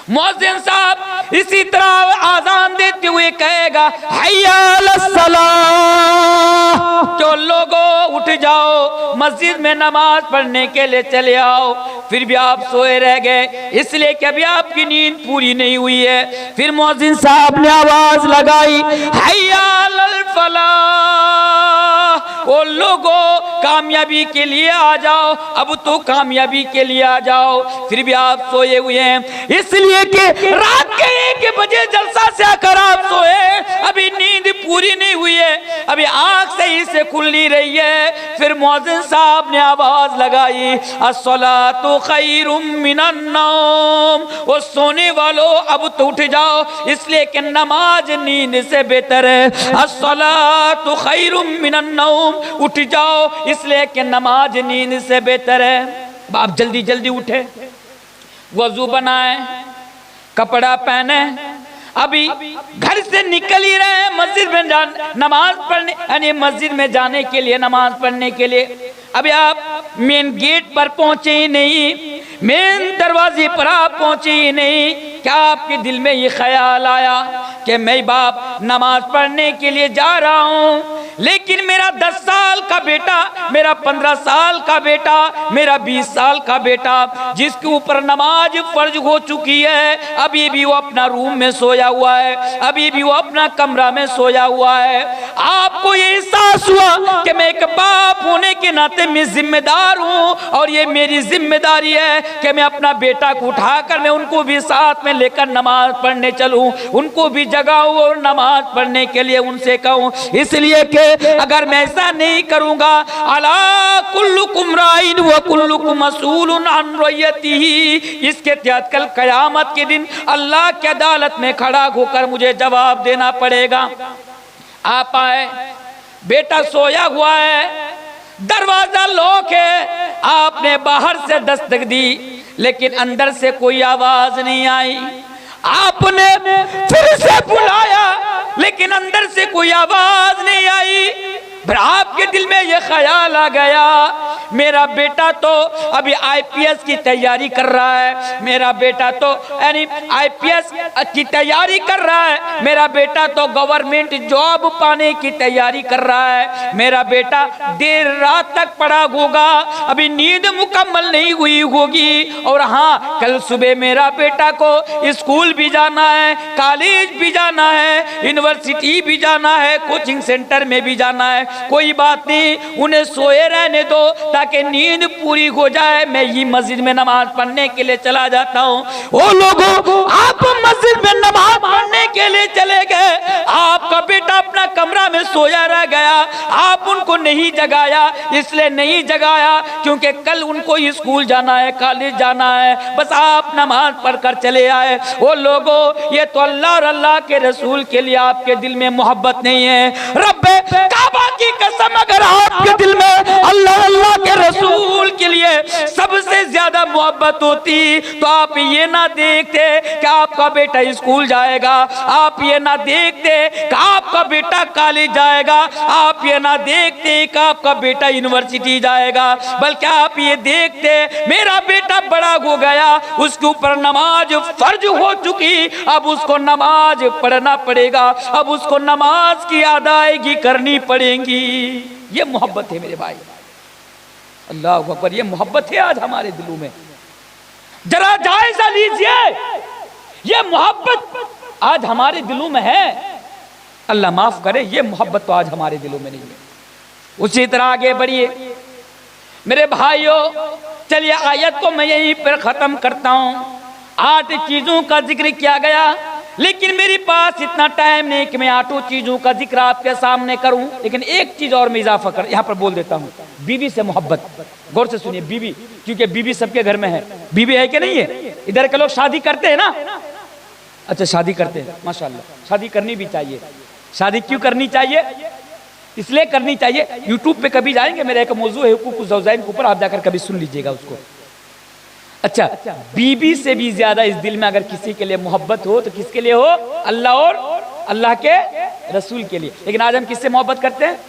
मुअज्जिन साहब इसी तरह आजान देते हुए कहेगा, हय्या अलस सलाह, जो लोगों उठ जाओ मस्जिद में नमाज पढ़ने के लिए चले आओ, फिर भी आप सोए रह गए, इसलिए कि अभी आपकी नींद पूरी नहीं हुई है। फिर मुअज्जिन साहब ने आवाज लगाई, हय्या अलल फलाह, ओ लोगों कामयाबी के लिए आ जाओ, अब तो कामयाबी के लिए आ जाओ। फिर भी आप सोए हुए हैं, इसलिए कि रात के 1 बजे जलसा से आकर आप सोए, अभी नींद पूरी नहीं हुई है, अभी आंख सही से खुल नहीं रही है। फिर मुअज्जिन साहब ने आवाज लगाई, अस्सलातु खैरुम मिनन नौम, वो सोने वालों अब तो उठ जाओ, इसलिए कि नमाज नींद से बेहतर है। अस्सलातु खैरुम मिनन नौम, उठ जाओ, इसलिए कि नमाज नींद से बेहतर है। आप जल्दी जल्दी उठे, वजू बनाए, कपड़ा पहने, अभी घर से निकल ही रहे हैं मस्जिद में नमाज पढ़ने, यानी मस्जिद में जाने के लिए, नमाज पढ़ने के लिए। अभी आप मेन गेट पर पहुंचे ही नहीं, मेन दरवाजे पर आप पहुंचे ही नहीं, क्या आपके दिल में ये ख्याल आया कि मैं बाप नमाज पढ़ने के लिए जा रहा हूं, लेकिन मेरा 10 साल का बेटा, मेरा 15 साल का बेटा, मेरा 20 साल का बेटा, जिसके ऊपर नमाज फर्ज हो चुकी है, अभी भी वो अपना रूम में सोया हुआ है, अभी भी वो अपना कमरा में सोया हुआ है। आपको ये एहसास हुआ कि मैं एक बाप होने के नाते मैं जिम्मेदार हूँ, और ये मेरी जिम्मेदारी है कि मैं अपना बेटा को उठाकर मैं उनको भी साथ में लेकर नमाज पढ़ने चलूँ, उनको भी जगाऊँ और नमाज पढ़ने के लिए उनसे कहूँ। इसलिए कि अगर मैं ऐसा नहीं करूँगा, अला कुल्लुकुम राइन व कुल्लुकुम मसऊलुन अन रइयतिही, इसके तहत कल क़यामत के दिन अल्लाह की अदालत में खड़ा होकर मुझे जवाब देना पड़ेगा। आप आए, बेटा सोया हुआ है, दरवाजा लॉक है, आपने बाहर से दस्तक दी, लेकिन अंदर से कोई आवाज नहीं आई। आपने फिर से बुलाया, लेकिन अंदर से कोई आवाज नहीं आई। फिर आपके दिल में यह ख्याल आ गया, मेरा बेटा तो अभी आईपीएस की तैयारी कर रहा है, मेरा बेटा तो यानी आईपीएस की तैयारी कर रहा है, मेरा बेटा तो गवर्नमेंट जॉब पाने की तैयारी कर रहा है, मेरा बेटा देर रात तक पड़ा होगा, अभी नींद मुकम्मल नहीं हुई होगी, और हाँ कल सुबह मेरा बेटा को स्कूल भी जाना है, कॉलेज भी जाना है, यूनिवर्सिटी भी जाना है, कोचिंग सेंटर में भी जाना है। कोई बात नहीं, उन्हें सोए रहने दो ताकि नींद पूरी हो जाए, मैं ये मस्जिद में नमाज पढ़ने के लिए चला जाता हूँ। ओ लोगों, आप मस्जिद में नमाज पढ़ने के लिए चले गए, आपका बेटा अपना कमरा में सोया रह गया, आप उनको नहीं जगाया, इसलिए नहीं जगाया क्योंकि कल उनको स्कूल जाना है, कॉलेज जाना है, बस आप नमाज पढ़कर चले आए। वो लोगों, ये तो अल्लाह और अल्लाह के रसूल के लिए आपके दिल में मोहब्बत नहीं है। रब्बे काबा की कसम, अगर आपके दिल में अल्लाह अल्लाह के रसूल के लिए सबसे ज्यादा मोहब्बत होती तो आप ये ना देखते कि आपका बेटा स्कूल जाएगा, आप ये ना देखते कि आपका बेटा कॉलेज जाएगा, आप ये ना देखते कि आपका बेटा यूनिवर्सिटी जाएगा, बल्कि आप ये देखते मेरा बेटा बड़ा हो गया, उसके ऊपर नमाज फर्ज हो चुकी, अब उसको नमाज पढ़ना पड़ेगा, अब उसको नमाज की अदायगी करनी पड़ेगी। ये मोहब्बत है मेरे भाई, अल्लाह अकबर, ये मोहब्बत है आज हमारे दिलों में। जरा जायजा लीजिए, ये मोहब्बत आज हमारे दिलों में है। अल्लाह माफ करे, ये मोहब्बत तो आज हमारे दिलों में नहीं है। उसी तरह आगे बढ़िए मेरे भाइयों, चलिए आयत को मैं यहीं पर खत्म करता हूं। 8 चीजों का जिक्र किया गया, लेकिन मेरे पास इतना टाइम नहीं कि मैं 8 चीजों का जिक्र आपके सामने करूं, लेकिन एक चीज और मैं इजाफा कर यहाँ पर बोल देता हूं, बीवी से मोहब्बत। गौर से सुनिए, बीवी, क्योंकि बीवी सबके घर में है। बीवी है कि नहीं है? इधर के लोग शादी करते हैं ना? अच्छा, शादी करते हैं, माशाल्लाह, शादी करनी भी चाहिए। शादी क्यों करनी चाहिए? इसलिए करनी चाहिए, यूट्यूब पे कभी जाएंगे, मेरा एक मौजू है हुकूक ज़ौजैन के ऊपर, आप जाकर कभी सुन लीजिएगा उसको। अच्छा, बीबी से भी ज्यादा इस दिल में अगर किसी के लिए मोहब्बत हो तो किसके लिए हो? अल्लाह और अल्लाह के रसूल के लिए। लेकिन आज हम किससे मोहब्बत करते हैं?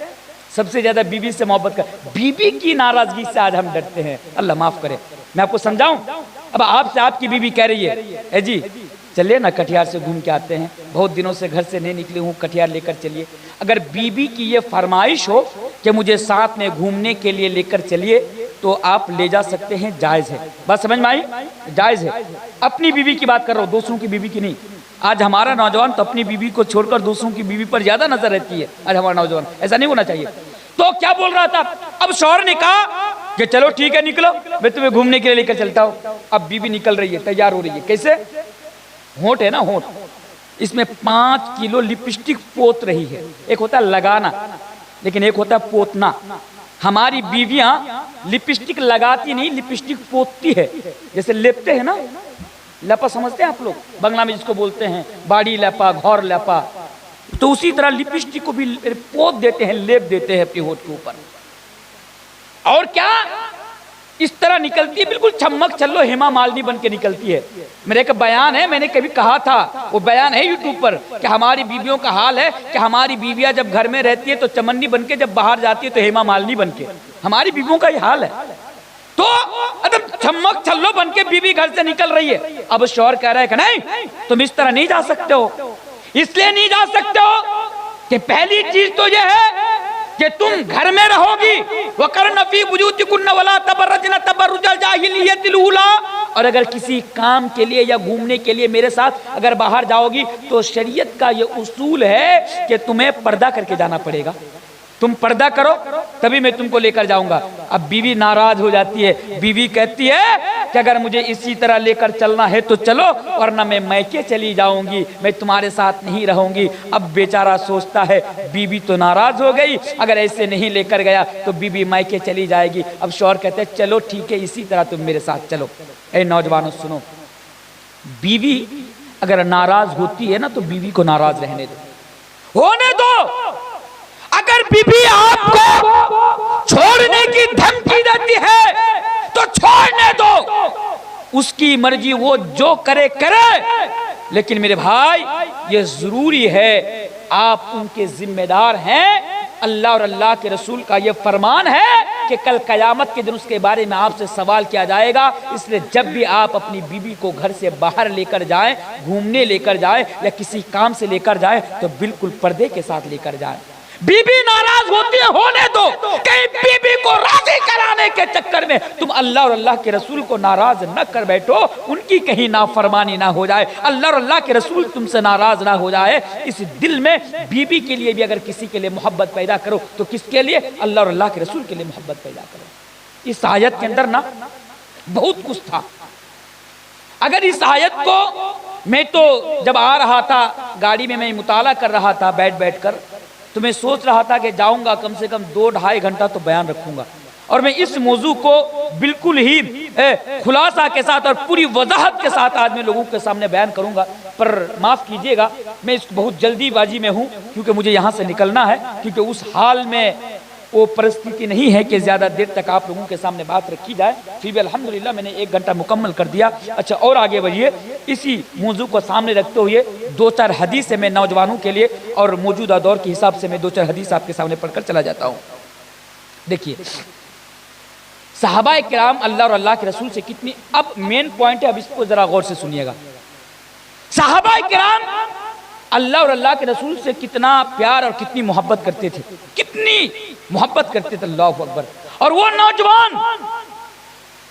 सबसे ज्यादा बीबी से मोहब्बत कर। बीबी की नाराजगी से आज हम डरते हैं, अल्लाह माफ करे। मैं आपको समझाऊं, अब आपसे आपकी बीबी कह रही है, ए जी चलिए ना कटिहार से घूम के आते हैं, बहुत दिनों से घर से नहीं निकले हूँ, कटिहार लेकर चलिए। अगर बीबी की ये फरमाइश हो कि मुझे साथ में घूमने के लिए लेकर चलिए तो आप ले जा सकते हैं, जायज़ है। बात समझ में आई? जायज़ है। अपनी बीवी की बात कर रहा हूँ, दूसरों की बीवी की नहीं। आज हमारा नौजवान तो अपनी बीवी को छोड़कर दूसरों की बीवी पर ज्यादा नजर रहती है। आज हमारा नौजवान ऐसा नहीं होना चाहिए। तो क्या बोल रहा था, अब शौहर ने कहा कि चलो ठीक है निकलो, मैं तुम्हें घूमने के लिए लेकर चलता हूँ। अब बीवी निकल रही है, तैयार हो रही है। कैसे? होंठ है ना, होंठ, इसमें 5 किलो लिपस्टिक पोत रही है। एक होता है लगाना, लेकिन एक होता है पोतना। हमारी बीवियां लिपस्टिक लगाती नहीं, लिपस्टिक पोतती है। जैसे लेपते हैं ना, लपा समझते हैं आप लोग, बंगला में जिसको बोलते हैं बाड़ी लपा, घौर लपा, तो उसी तरह लिपस्टिक को भी पोत देते हैं, लेप देते हैं अपने होठ के ऊपर। और क्या इस तरह निकलती है, बिल्कुल छम्मक छल्लो हेमा मालिनी बन के निकलती है। मेरे एक बयान है, मैंने कभी कहा था, वो बयान है यूट्यूब पर, कि हमारी बीवियों का हाल है कि हमारी बीवियां जब घर में रहती है तो चमन्नी बन के, जब बाहर जाती है तो हेमा मालिनी बन के। हमारी बीवियों का ये हाल है। तो एकदम छम्मक छल्लो बन के बीवी घर से निकल रही है। अब शौहर कह रहा है कि नहीं, तुम इस तरह नहीं जा सकते हो। इसलिए नहीं जा सकते हो कि पहली चीज तो यह है कि तुम घर में रहोगी, वकरन फी बुयूतिकुन्ना वला तबर्रजना तबर्रुजल जाहिलियतिल ऊला। और अगर किसी काम के लिए या घूमने के लिए मेरे साथ अगर बाहर जाओगी तो शरीयत का ये उसूल है कि तुम्हें पर्दा करके जाना पड़ेगा। तुम पर्दा करो तभी मैं तुमको लेकर जाऊंगा। अब बीवी नाराज हो जाती है। बीवी कहती है कि अगर मुझे इसी तरह लेकर चलना है तो चलो, वरना मैं मैके चली जाऊंगी, मैं तुम्हारे साथ नहीं रहूंगी। अब बेचारा सोचता है बीवी तो नाराज हो गई, अगर ऐसे नहीं लेकर गया तो बीवी मैके चली जाएगी। अब शौहर कहते हैं चलो ठीक है, इसी तरह तुम मेरे साथ चलो। ए नौजवानों सुनो, बीवी अगर नाराज होती है ना तो बीवी को नाराज रहने दो, होने दो। अगर बीवी आपको छोड़ने की धमकी देती है तो छोड़ने दो, उसकी मर्जी, वो जो करे करे। लेकिन मेरे भाई ये जरूरी है, आप उनके जिम्मेदार हैं। अल्लाह और अल्लाह के रसूल का ये फरमान है कि कल कयामत के दिन उसके बारे में आपसे सवाल किया जाएगा। इसलिए जब भी आप अपनी बीवी को घर से बाहर लेकर जाएं, घूमने लेकर जाएं या किसी काम से लेकर जाएं, तो बिल्कुल पर्दे के साथ लेकर जाएं। बीबी नाराज होती है, होने दो। कहीं बीबी को राजी कराने के चक्कर में तुम अल्लाह और अल्लाह के रसूल को नाराज न कर बैठो, उनकी कहीं नाफरमानी ना हो जाए, अल्लाह और अल्लाह के रसूल तुमसे नाराज ना हो जाए। इस दिल में बीबी के लिए भी अगर किसी के लिए मोहब्बत पैदा करो तो किसके लिए? अल्लाह और अल्लाह के रसूल के लिए मोहब्बत पैदा करो। इस आयत के अंदर ना बहुत कुछ था। अगर इस आयत को मैं तो जब आ रहा था गाड़ी में, मैं मुताला कर रहा था बैठ कर, तो मैं सोच रहा था कि जाऊंगा कम से कम 2-2.5 घंटा तो बयान रखूंगा और मैं इस मौजू को बिल्कुल ही खुलासा के साथ और पूरी वजाहत के साथ आज मैं लोगों के सामने बयान करूंगा। पर माफ़ कीजिएगा, मैं इस बहुत जल्दीबाजी में हूं क्योंकि मुझे यहाँ से निकलना है, क्योंकि उस हाल में वो परिस्थिति नहीं है कि ज़्यादा देर तक आप लोगों के सामने बात रखी जाए। फिर भी अल्हम्दुलिल्लाह मैंने 1 घंटा मुकम्मल कर दिया। अच्छा, और आगे बढ़िए। इसी मौजू को सामने रखते हुए 2-4 हदीस मैं नौजवानों के लिए और मौजूदा दौर के हिसाब से मैं 2-4 हदीस आपके सामने पढ़कर चला जाता हूँ। देखिए, सहाबाए किराम अल्लाह और अल्लाह के रसूल से कितनी, अब मेन पॉइंट है, अब इसको जरा गौर से सुनिएगा। सहाबाए किराम अल्लाह और अल्लाह के रसूल से कितना प्यार और कितनी मोहब्बत करते थे, कितनी मोहब्बत करते थे, अल्लाह अकबर। और वो नौजवान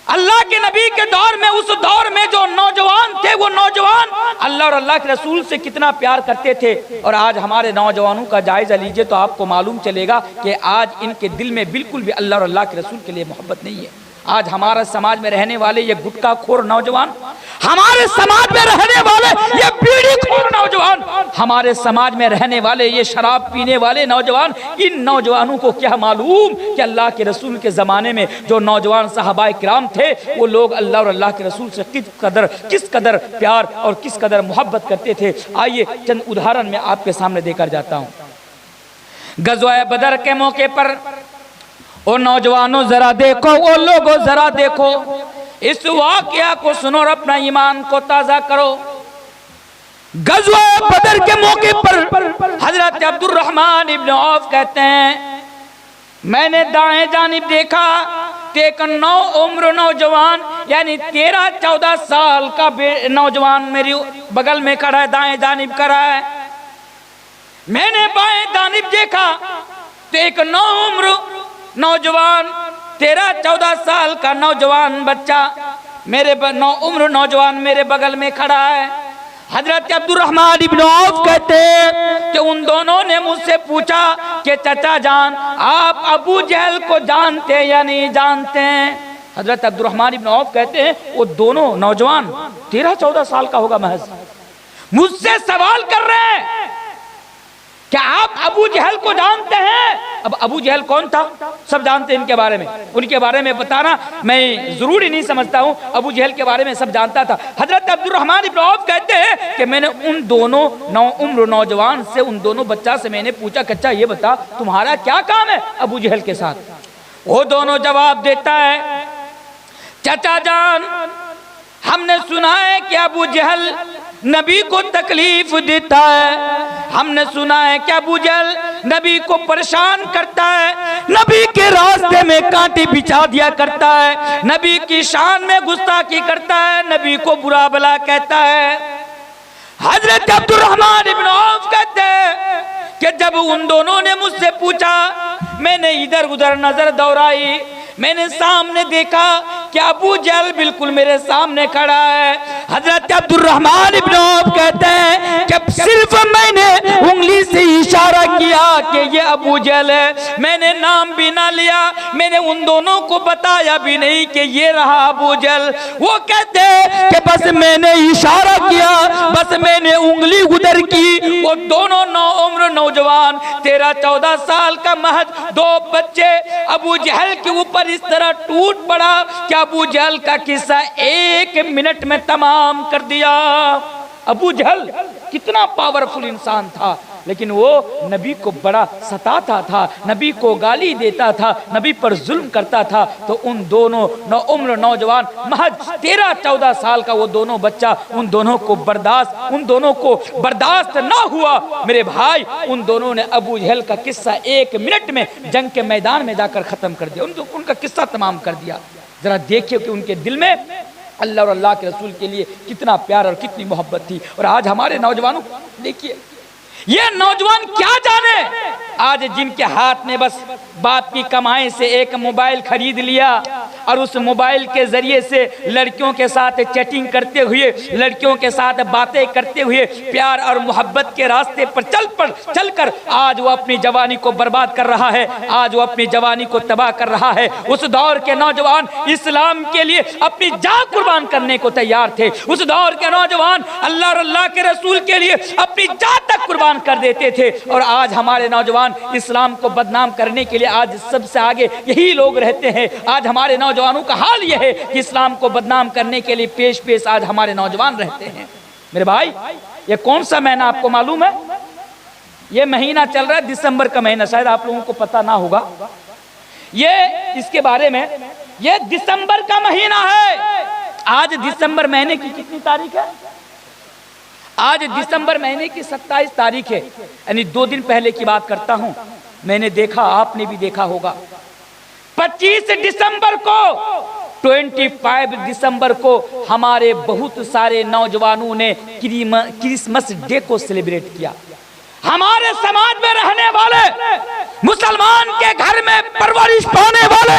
अल्लाह के नबी के दौर में, उस दौर में जो नौजवान थे, वो नौजवान अल्लाह और अल्लाह के रसूल से कितना प्यार करते थे। और आज हमारे नौजवानों का जायजा लीजिए तो आपको मालूम चलेगा कि आज इनके दिल में बिल्कुल भी अल्लाह और अल्लाह के रसूल के लिए मोहब्बत नहीं है। आज हमारे समाज में रहने वाले ये गुटखा खोर नौजवान, हमारे समाज में रहने वाले ये बीड़ी खोर नौजवान, हमारे समाज में रहने वाले ये शराब पीने वाले नौजवान, इन नौजवानों को क्या मालूम कि अल्लाह के रसूल के ज़माने में जो नौजवान साहबाए किराम थे, वो लोग अल्लाह और अल्लाह के रसूल से किस कदर प्यार और किस कदर मोहब्बत करते थे। आइए चंद उदाहरण मैं आपके सामने देकर जाता हूँ। गज़वा बदर के मौके पर ओ नौजवानों जरा देखो, ओ लोगों जरा देखो, इस वाकया को सुनो और अपना ईमान को ताजा करो। गज़वा बदर के मौके पर हजरत अब्दुर्रहमान इब्न औफ कहते हैं, मैंने दाएं जानिब देखा तो एक उम्र नौजवान यानी 13-14 साल का नौजवान मेरी बगल में खड़ा है, दाएं जानिब खड़ा है। मैंने बाएं जानिब देखा तो एक नौ उम्र नौजवान 13-14 साल का नौजवान बच्चा मेरे नौ उम्र नौजवान मेरे बगल में खड़ा है। हजरत अब्दुर्रहमान इब्न औफ कहते हैं कि उन दोनों ने मुझसे पूछा कि चाचा जान आप अबू जहल को जानते हैं या नहीं जानते हैं। हजरत अब्दुर्रहमान इब्न औफ कहते हैं वो दोनों नौजवान 13-14 साल का होगा महज, मुझसे सवाल कर रहे हैं क्या आप अबू जहल को जानते हैं। अब अबू जहल कौन था सब जानते हैं, इनके बारे में उनके बारे में बताना मैं जरूरी नहीं समझता हूं, अबू जहल के बारे में सब जानता था। हजरत अब्दुर्रहमान इब्न औफ कहते हैं कि मैंने उन दोनों नौ उम्र नौजवान से उन दोनों बच्चा से मैंने पूछा कि अच्छा ये बता तुम्हारा क्या काम है अबू जहल के साथ। वो दोनों जवाब देता है चाचा जान हमने सुना है कि अबू जहल नबी को तकलीफ देता है, हमने सुना है कि अबू जहल नबी को परेशान करता है, नबी के रास्ते में कांटे बिछा दिया करता है, नबी की शान में गुस्ताखी करता है, नबी को बुरा भला कहता है। हजरत अब्दुर्रहमान इब्न औफ कहते हैं कि जब उन दोनों ने मुझसे पूछा मैंने इधर उधर नजर दौड़ाई, मैंने सामने देखा कि अबू जहल बिल्कुल मेरे सामने खड़ा है। हजरत अब्दुर्रहमान इब्न औफ कहते हैं कि सिर्फ मैंने उंगली से इशारा किया कि ये अबू जहल है, मैंने नाम भी ना लिया, मैंने उन दोनों को बताया भी नहीं कि ये रहा अबू जहल। वो कहते हैं कि बस मैंने इशारा किया, बस मैंने उंगली उधर की, वो दोनों नौ उम्र नौजवान 13-14 साल का महज दो बच्चे अबू जहल के ऊपर इस तरह टूट पड़ा कि अबू जहल का किस्सा 1 मिनट में तमाम कर दिया। अबू जहल कितना पावरफुल इंसान था, लेकिन वो नबी को बड़ा सताता था, नबी को गाली देता था, नबी पर जुल्म करता था। तो उन दोनों नौ उम्र नौजवान महज 13-14 साल का वो दोनों बच्चा उन दोनों को बर्दाश्त ना हुआ मेरे भाई, उन दोनों ने अबू जहल का किस्सा 1 मिनट में जंग के मैदान में जाकर खत्म कर दिया, उनका किस्सा तमाम कर दिया। जरा देखिए कि उनके दिल में अल्लाह और अल्लाह के रसूल के लिए कितना प्यार और कितनी मोहब्बत थी। और आज हमारे नौजवानों देखिए ये नौजवान क्या जाने, आज जिनके हाथ में बस बाप की कमाई से एक मोबाइल खरीद लिया और उस मोबाइल के जरिए से लड़कियों के साथ चैटिंग करते हुए, लड़कियों के साथ बातें करते हुए प्यार और मोहब्बत के रास्ते पर चलकर आज वो अपनी जवानी को बर्बाद कर रहा है, आज वो अपनी जवानी को तबाह कर रहा है। उस दौर के नौजवान इस्लाम के लिए अपनी जान कुर्बान करने को तैयार थे, उस दौर के नौजवान अल्लाह और अल्लाह के रसूल के लिए अपनी जान तक कुर्बान कर देते थे। और आज हमारे नौजवान इस्लाम को बदनाम करने के लिए आज सबसे आगे यही लोग रहते हैं। आज हमारे नौजवानों का हाल यह है कि इस्लाम को बदनाम करने के लिए पेश आज हमारे नौजवान रहते हैं। मेरे भाई ये कौन सा महीना आपको मालूम है? ये महीना चल रहा है दिसंबर का महीना, शायद आप लोगों को पता ना होगा ये इसके बारे में। ये दिसंबर का महीना है। आज दिसंबर महीने की कितनी तारीख है? आज दिसंबर महीने की 27 तारीख है, यानी 2 दिन पहले की बात करता हूं। मैंने देखा, आपने भी देखा होगा, 25 दिसंबर को 25 दिसंबर को हमारे बहुत सारे नौजवानों ने क्रिसमस डे को सेलिब्रेट किया। हमारे समाज में रहने वाले, मुसलमान के घर में परवरिश पाने वाले,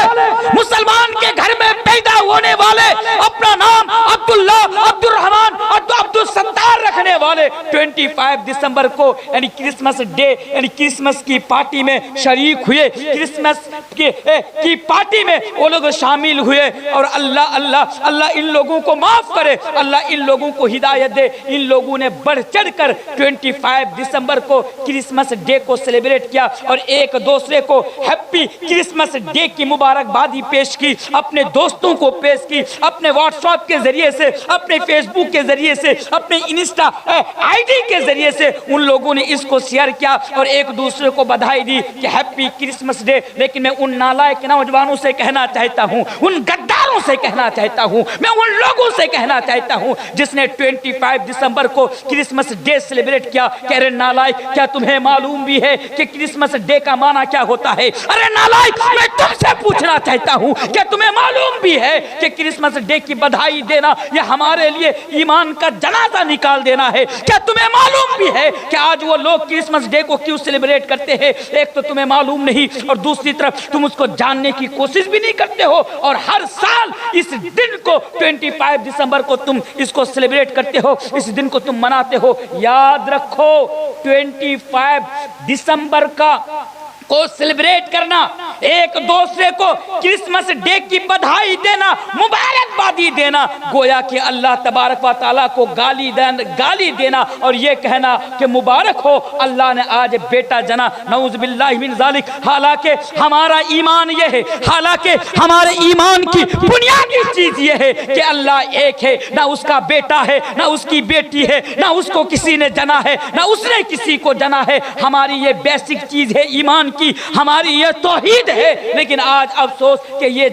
मुसलमान के घर में पैदा होने वाले, अपना नाम अब्दुल्ला, अब्दुर्रहमान और अब्दुल सत्तार रखने वाले 25 दिसंबर को यानी क्रिसमस डे यानी क्रिसमस की पार्टी में शरीक हुए, क्रिसमस की पार्टी में वो लोग शामिल हुए। और अल्लाह अल्लाह अल्लाह इन लोगों को माफ करे, अल्लाह इन लोगों को हिदायत दे। इन लोगों ने बढ़ चढ़कर 25 दिसंबर को क्रिसमस डे को सेलिब्रेट किया और एक दूसरे को हैप्पी क्रिसमस डे की मुबारकबादी पेश की, अपने दोस्तों को पेश की, अपने व्हाट्सएप के जरिए से, अपने फेसबुक के जरिए से, अपने इंस्टा आईडी के जरिए से उन लोगों ने इसको शेयर किया और एक दूसरे को बधाई दी कि हैप्पी क्रिसमस डे। लेकिन मैं उन नालायक नौजवानों से कहना चाहता हूं, उन गद्दार परिवारों से कहना चाहता हूँ, मैं उन लोगों से कहना चाहता हूँ जिसने 25 दिसंबर को क्रिसमस डे सेलिब्रेट किया। कह रहे नालायक, क्या तुम्हें मालूम भी है कि क्रिसमस डे का माना क्या होता है? अरे नालायक, मैं तुमसे पूछना चाहता हूँ, क्या तुम्हें मालूम भी है कि क्रिसमस डे की बधाई देना यह हमारे लिए ईमान का जनाजा निकाल देना है? क्या तुम्हें मालूम भी है कि आज वो लोग क्रिसमस डे को क्यों सेलिब्रेट करते हैं? एक तो तुम्हें मालूम नहीं और दूसरी तरफ तुम उसको जानने की कोशिश भी नहीं करते हो, और हर साल इस दिन को 25 दिसंबर को तुम इसको सेलिब्रेट करते हो, इस दिन को तुम मनाते हो। याद रखो, 25 दिसंबर को सेलिब्रेट करना, एक दूसरे को क्रिसमस डे की बधाई देना, मुबारकबादी देना, गोया कि अल्लाह तबारक व तआला को गाली देना और ये कहना कि मुबारक हो अल्लाह ने आज बेटा जना। नऊज़ बिल्लाहि मिन ज़ालिक। हालांकि हमारा ईमान ये है, हालांकि हमारे ईमान की बुनियादी चीज ये है कि अल्लाह एक है, ना उसका बेटा है, ना उसकी बेटी है, ना उसको किसी ने जना है, ना उसने किसी को जना है। हमारी ये बेसिक चीज है ईमान की, हमारी ये तौहीद है। लेकिन आज अफसोस कि ये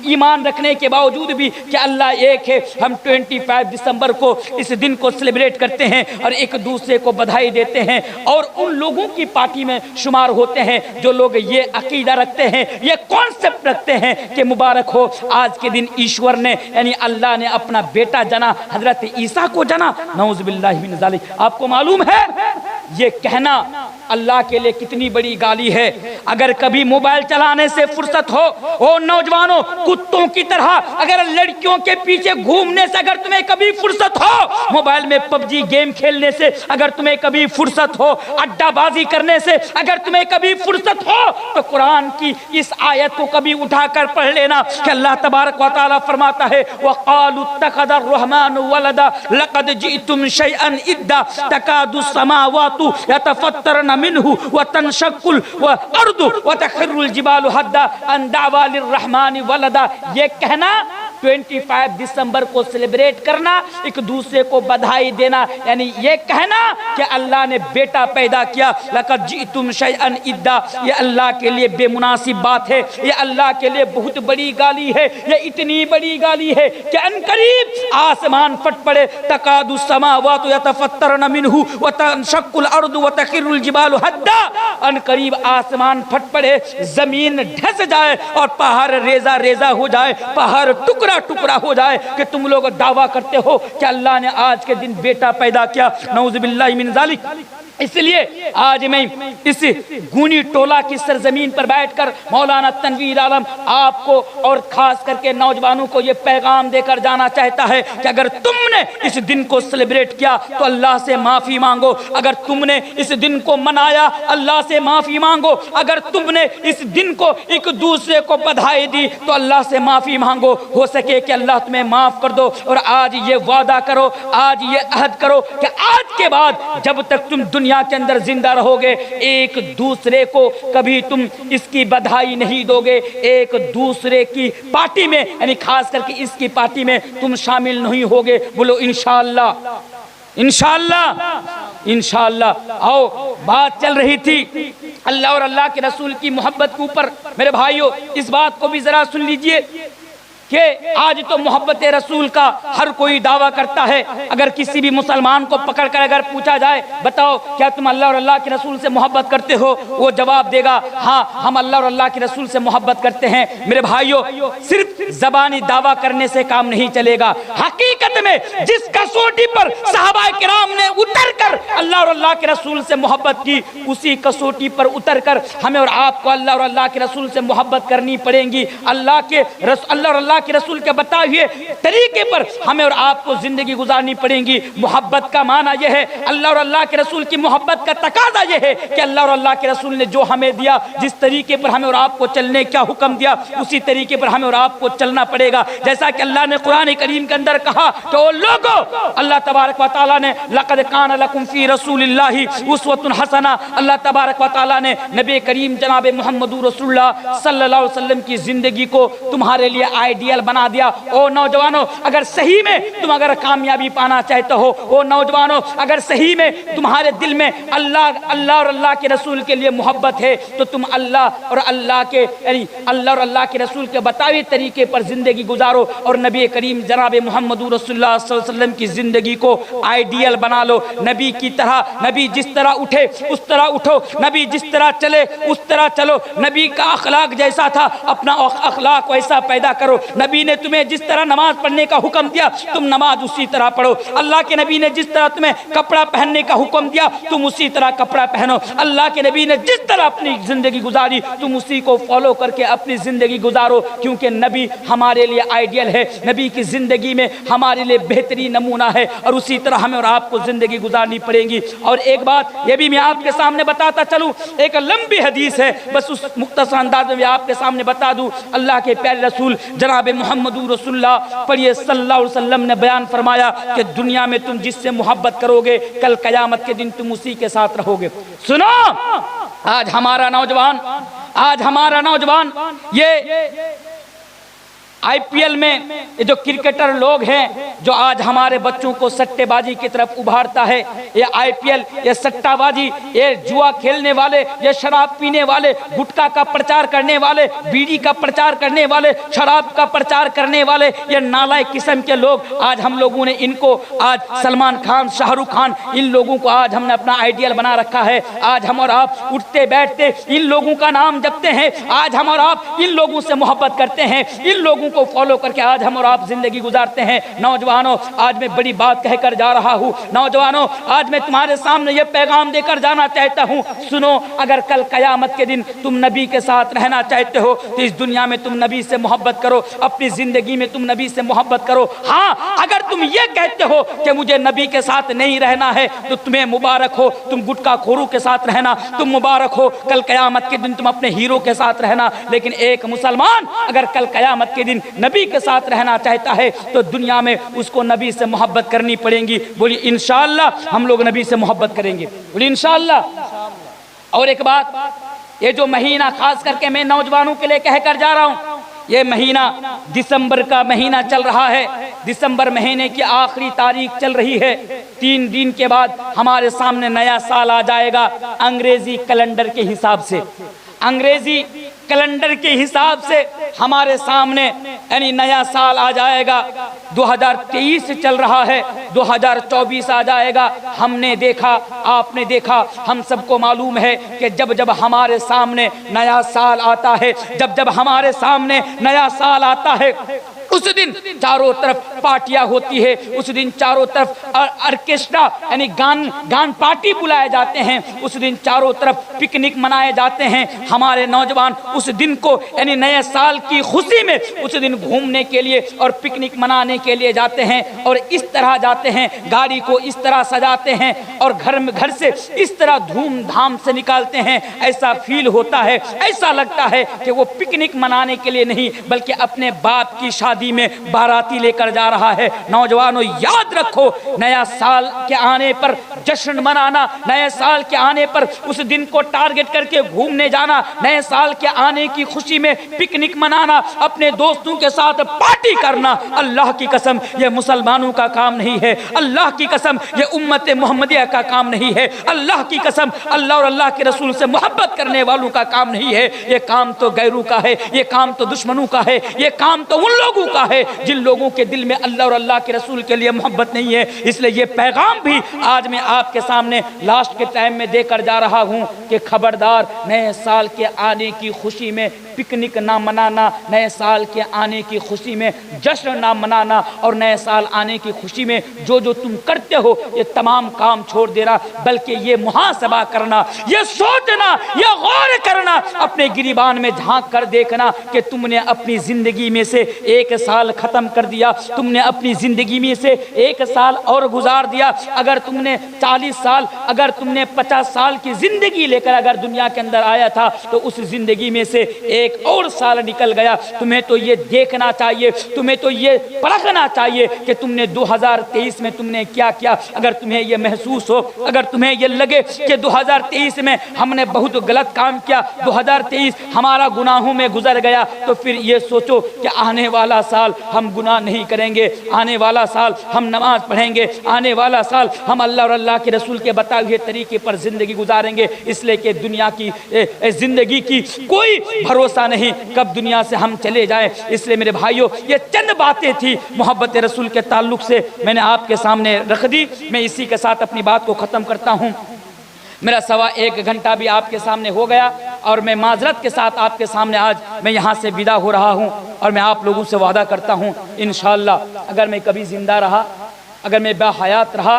ईमान रखने के बावजूद भी कि अल्लाह एक है, हम 25 दिसंबर को इस दिन को सेलिब्रेट करते हैं और एक दूसरे को बधाई देते हैं और उन लोगों की पार्टी में शुमार होते हैं जो लोग ये अकीदा रखते हैं, ये कॉन्सेप्ट रखते हैं कि मुबारक हो आज के दिन ईश्वर ने यानी अल्लाह ने अपना बेटा जना, हजरत ईसा को जना। नऊज़ बिल्लाहि मिन ज़ालिक। आपको मालूम है ये कहना अल्लाह के लिए कितनी बड़ी गाली है। अगर कभी मोबाइल चलाने से फुर्सत हो, ओ नौजवानों, कुत्तों की तरह अगर लड़कियों के पीछे घूमने से अगर तुम्हें कभी फुर्सत हो, मोबाइल में पबजी गेम खेलने से अगर तुम्हें कभी फुर्सत हो, अड्डाबाजी करने से अगर तुम्हें कभी फुर्सत हो, तो कुरान की इस आयत को कभी उठाकर पढ़ लेना कि अल्लाह तबारक व तआला फरमाता है वक़ालू इत्तख़ज़र रहमानु वलदा लक़द जिअतुम शैअन इद्दा तकादु समावातु यतफ़त्तरन मिन्हु व तनशक्कुल व अर्दु व तख़िर्रुल जिबालु हद्दा अन दअवा लिर्रहमानि वलदा। ये कहना 25 दिसंबर को सेलिब्रेट करना, एक दूसरे को बधाई देना, यानी ये कहना कि अल्लाह ने बेटा पैदा किया। लक़द जिअतुम शैअन इद्दा, ये अल्लाह के लिए बेमुनासिब बात है, ये अल्लाह के लिए बहुत बड़ी गाली है। ये इतनी बड़ी गाली है कि अनकरीब आसमान फट पड़े, तकादु समावातु यतफ़त्तरन मिन्हु व तनशक्कुल अर्दु व तख़िर्रुल जिबालु हद्दा। अनकरीब आसमान फट पड़े, जमीन धंस जाए और पहाड़ रेजा रेजा हो जाए, पहाड़ टुकड़ा टुकड़ा हो जाए कि तुम लोग दावा करते हो कि अल्लाह ने आज के दिन बेटा पैदा किया। नऊज़ बिल्लाहि मिन ज़ालिक। इसलिए आज मैं इस गूनी टोला की सरजमीन पर बैठकर मौलाना तनवीर आलम आपको और खास करके नौजवानों को ये पैगाम देकर जाना चाहता है कि अगर तुमने इस दिन को सेलिब्रेट किया तो अल्लाह से माफ़ी मांगो, अगर तुमने इस दिन को मनाया अल्लाह से माफ़ी मांगो, अगर तुमने इस दिन को एक दूसरे को बधाई दी तो अल्लाह से माफ़ी मांगो। हो सके कि अल्लाह तुम्हें माफ़ कर दो। और आज ये वादा करो, आज ये अहद करो कि आज के बाद जब तक तुम दुनिया के अंदर जिंदा रहोगे एक दूसरे को कभी तुम इसकी बधाई नहीं दोगे, एक दूसरे की पार्टी में यानी खास करके इसकी पार्टी में तुम शामिल नहीं होगे। बोलो इंशाअल्लाह, इंशाअल्लाह, इंशाअल्लाह। आओ, बात चल रही थी अल्लाह और अल्लाह के रसूल की मोहब्बत के ऊपर। मेरे भाइयों, इस बात को भी जरा सुन लीजिए कि आज तो मोहब्बत रसूल का हर कोई दावा करता है। अगर किसी भी मुसलमान को पकड़कर अगर पूछा जाए बताओ क्या तुम अल्लाह और अल्लाह के रसूल से मोहब्बत करते हो, वो जवाब देगा हाँ हम अल्लाह और अल्लाह के रसूल से मोहब्बत करते हैं। मेरे भाइयों, सिर्फ जबानी दावा करने से काम नहीं चलेगा। हकीकत में जिस कसौटी पर सहाबाए किराम ने उतरकर अल्लाह और अल्लाह के रसूल से मोहब्बत की, उसी कसौटी पर उतरकर हमें और आपको अल्लाह और अल्लाह के रसूल से मोहब्बत करनी पड़ेगी। अल्लाह और अल्लाह के रसूल के बताए हुए तरीके पर हमें और आपको जिंदगी गुजारनी पड़ेगी। मोहब्बत का माना यह है, अल्लाह और अल्लाह के रसूल की मोहब्बत का तकाजा यह है कि अल्लाह और अल्लाह के रसूल ने जो हमें दिया, जिस तरीके पर हमें और आपको चलने का हुक्म दिया, उसी तरीके पर हमें और आपको चलना पड़ेगा। जैसा कि अल्लाह ने कुरान करीम के अंदर कहा कि ओ लोगों, अल्लाह तबारक व तआला ने लक़द कान लकुम फी रसूलिल्लाहि उस्वतुन हसना, अल्लाह तबारक व तआला ने नबी करीम जनाब मुहम्मदुर रसूलुल्लाह सल्लल्लाहु अलैहि वसल्लम की जिंदगी को तुम्हारे लिए आइडिया आइडियल बना दिया। ओ नौजवानों, अगर सही में तुम अगर कामयाबी पाना चाहते हो, ओ नौजवानों अगर सही में तुम्हारे दिल में अल्लाह अल्लाह और अल्लाह के रसूल के लिए मोहब्बत है, तो तुम अल्लाह और अल्लाह के यानी अल्लाह और अल्लाह के रसूल के बताए तरीके पर जिंदगी गुजारो और नबी करीम जनाब मोहम्मद रसूलुल्लाह सल्लल्लाहु अलैहि वसल्लम की जिंदगी को आइडियल बना लो। नबी की तरह, नबी जिस तरह उठे उस तरह उठो, नबी जिस तरह चले उस तरह चलो, नबी का अखलाक जैसा था अपना अखलाक वैसा पैदा करो। नबी ने तुम्हें जिस तरह नमाज पढ़ने का हुक्म दिया तुम नमाज उसी तरह पढ़ो। अल्लाह के नबी ने जिस तरह तुम्हें कपड़ा पहनने का हुक्म दिया तुम उसी तरह कपड़ा पहनो। अल्लाह के नबी ने जिस तरह अपनी जिंदगी गुजारी तुम उसी को फॉलो करके अपनी जिंदगी गुजारो, क्योंकि नबी हमारे लिए आइडियल है, नबी की जिंदगी में हमारे लिए बेहतरीन नमूना है और उसी तरह हमें और आपको जिंदगी गुजारनी पड़ेगी। और एक बात ये भी मैं आपके सामने बताता चलूं, एक लंबी हदीस है, बस उस मुख्तसर अंदाज में आपके सामने बता दूं। अल्लाह के प्यारे रसूल जनाब मोहम्मद रसूलुल्लाह पढ़िए सल्लल्लाहु अलैहि वसल्लम ने बयान फरमाया कि दुनिया में तुम जिससे मोहब्बत करोगे कल क़यामत के दिन तुम उसी के साथ रहोगे। सुनो, आज हमारा नौजवान ये आईपीएल में ये जो क्रिकेटर लोग हैं जो आज हमारे बच्चों को सट्टेबाजी की तरफ उभारता है, ये आईपीएल, ये सट्टाबाजी, ये जुआ खेलने वाले, ये शराब पीने वाले, गुटखा का प्रचार करने वाले, बीड़ी का प्रचार करने वाले, शराब का प्रचार करने वाले, ये नालायक किस्म के लोग, आज हम लोगों ने इनको, आज सलमान खान, शाहरुख खान, इन लोगों को आज हमने अपना आइडियल बना रखा है। आज हम और आप उठते बैठते इन लोगों का नाम जपते हैं, आज हम और आप इन लोगों से मोहब्बत करते हैं, इन लोगों को फॉलो करके आज हम और आप जिंदगी गुजारते हैं। नौजवानों, आज मैं बड़ी बात कहकर जा रहा हूं। नौजवानों, आज मैं तुम्हारे सामने ये पैगाम देकर जाना चाहता हूं। सुनो, अगर कल कयामत के दिन तुम नबी के साथ रहना चाहते हो तो इस दुनिया में तुम नबी से मोहब्बत करो, अपनी जिंदगी में तुम नबी से मोहब्बत करो। हाँ, अगर तुम ये कहते हो कि मुझे नबी के साथ नहीं रहना है तो तुम्हें मुबारक हो, तुम गुटखा खोरों के साथ रहना, तुम मुबारक हो, कल कयामत के दिन तुम अपने हीरो के साथ रहना। लेकिन एक मुसलमान अगर कल कयामत के दिन नबी के साथ रहना चाहता है तो दुनिया में उसको नबी से मोहब्बत करनी पड़ेगी। बोली इंशाअल्लाह हम लोग नबी से मोहब्बत करेंगे, बोली इंशाअल्लाह। और एक बात, ये जो महीना खास करके मैं नौजवानों के लिए कहकर जा रहा हूं, ये महीना दिसंबर का महीना चल रहा है, दिसंबर महीने की आखिरी तारीख चल रही है। 3 दिन के बाद हमारे सामने नया साल आ जाएगा अंग्रेजी कैलेंडर के हिसाब से। अंग्रेजी कैलेंडर के हिसाब से हमारे सामने यानी नया साल आ जाएगा। 2023 चल रहा है, 2024 आ जाएगा। हमने देखा, आपने देखा, हम सबको मालूम है कि जब जब हमारे सामने नया साल आता है, जब जब हमारे सामने नया साल आता है उस दिन चारों तरफ पार्टियां होती है, उस दिन चारों तरफ ऑर्केस्ट्रा यानी गान पार्टी बुलाए जाते हैं, उस दिन चारों तरफ पिकनिक मनाए जाते हैं। हमारे नौजवान उस दिन को यानी नए साल की खुशी में उस दिन घूमने के लिए और पिकनिक मनाने के लिए जाते हैं और इस तरह जाते हैं, गाड़ी को इस तरह सजाते हैं और घर से इस तरह धूमधाम से निकालते हैं। ऐसा फील होता है, ऐसा लगता है कि वो पिकनिक मनाने के लिए नहीं बल्कि अपने बाप की शादी में बाराती लेकर जा रहा है। नौजवानों, याद रखो, नया साल के आने पर जश्न मनाना, नए साल के आने पर उस दिन को टारगेट करके घूमने जाना, नए साल के आने की खुशी में पिकनिक मनाना, अपने दोस्तों के साथ पार्टी करना, अल्लाह की कसम ये मुसलमानों का काम नहीं है, अल्लाह की कसम ये उम्मत मोहम्मदिया का काम नहीं है, अल्लाह की कसम अल्लाह और अल्लाह के रसूल से मोहब्बत करने वालों का काम नहीं है। ये काम तो गैरों का है, ये काम तो दुश्मनों का है, ये काम तो उन लोगों का है जिन लोगों के दिल में अल्लाह और अल्लाह के रसूल के लिए मोहब्बत नहीं है। इसलिए ये पैगाम भी आज मैं आपके सामने लास्ट के टाइम में देकर जा रहा हूं कि खबरदार, नए साल के आने की खुशी में पिकनिक ना मनाना, नए साल के आने की खुशी में जश्न ना मनाना और नए साल आने की खुशी में जो जो तुम करते हो ये तमाम काम छोड़ देना, बल्कि ये मुहासबा करना, ये सोचना, ये गौर करना, अपने गिरीबान में झांक कर देखना कि तुमने अपनी जिंदगी में से एक साल खत्म कर दिया, तुमने अपनी जिंदगी में से एक साल और गुजार दिया। अगर तुमने 40 साल, अगर तुमने 50 साल की जिंदगी लेकर अगर दुनिया के अंदर आया था तो उस जिंदगी में से एक और साल निकल गया। तुम्हें तो ये देखना चाहिए, तुम्हें तो ये परखना चाहिए कि तुमने 2023 में तुमने क्या किया। अगर तुम्हें ये महसूस हो, अगर तुम्हें ये लगे कि 2023 में हमने बहुत गलत काम किया, 2023 हमारा गुनाहों में गुजर गया, तो फिर ये सोचो कि आने वाला साल हम गुनाह नहीं करेंगे, आने वाला साल हम नमाज पढ़ेंगे, आने वाला साल हम अल्लाह और अल्लाह के रसूल के बताए हुए तरीके पर ज़िंदगी गुजारेंगे। इसलिए कि दुनिया की ज़िंदगी की कोई भरोसा नहीं कब दुनिया से हम चले जाएं। इसलिए मेरे भाइयों, ये चंद बातें थी मोहब्बत रसूल के ताल्लुक़ से मैंने आपके सामने रख दी। मैं इसी के साथ अपनी बात को ख़त्म करता हूँ। मेरा 1.25 घंटा भी आपके सामने हो गया और मैं माजरत के साथ आपके सामने आज मैं यहाँ से विदा हो रहा हूँ। और मैं आप लोगों से वादा करता हूँ इंशाअल्लाह अगर मैं कभी ज़िंदा रहा, अगर मैं बाहयात रहा,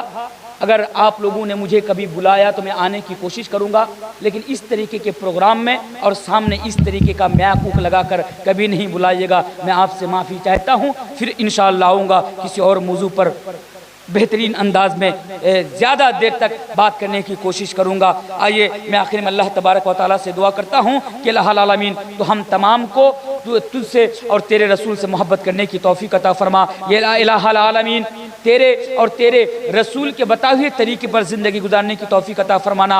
अगर आप लोगों ने मुझे कभी बुलाया तो मैं आने की कोशिश करूँगा, लेकिन इस तरीके के प्रोग्राम में और सामने इस तरीके का म्याकूक लगाकर कभी नहीं बुलाइएगा। मैं आपसे माफ़ी चाहता हूँ। फिर इंशाअल्लाह आऊँगा किसी और मौजू पर बेहतरीन अंदाज में ज़्यादा देर तक बात करने की कोशिश करूँगा। आइए मैं आखिर में अल्लाह तबारक व तआला से दुआ करता हूँ कि अल्लाह आलमीन तो हम तमाम को तुझसे और तेरे रसूल से मोहब्बत करने की तौफीक अता फरमा। ये ला इलाहा आलमीन तेरे और तेरे रसूल के बताए हुए तरीके पर ज़िंदगी गुजारने की तौफीक अता फरमाना।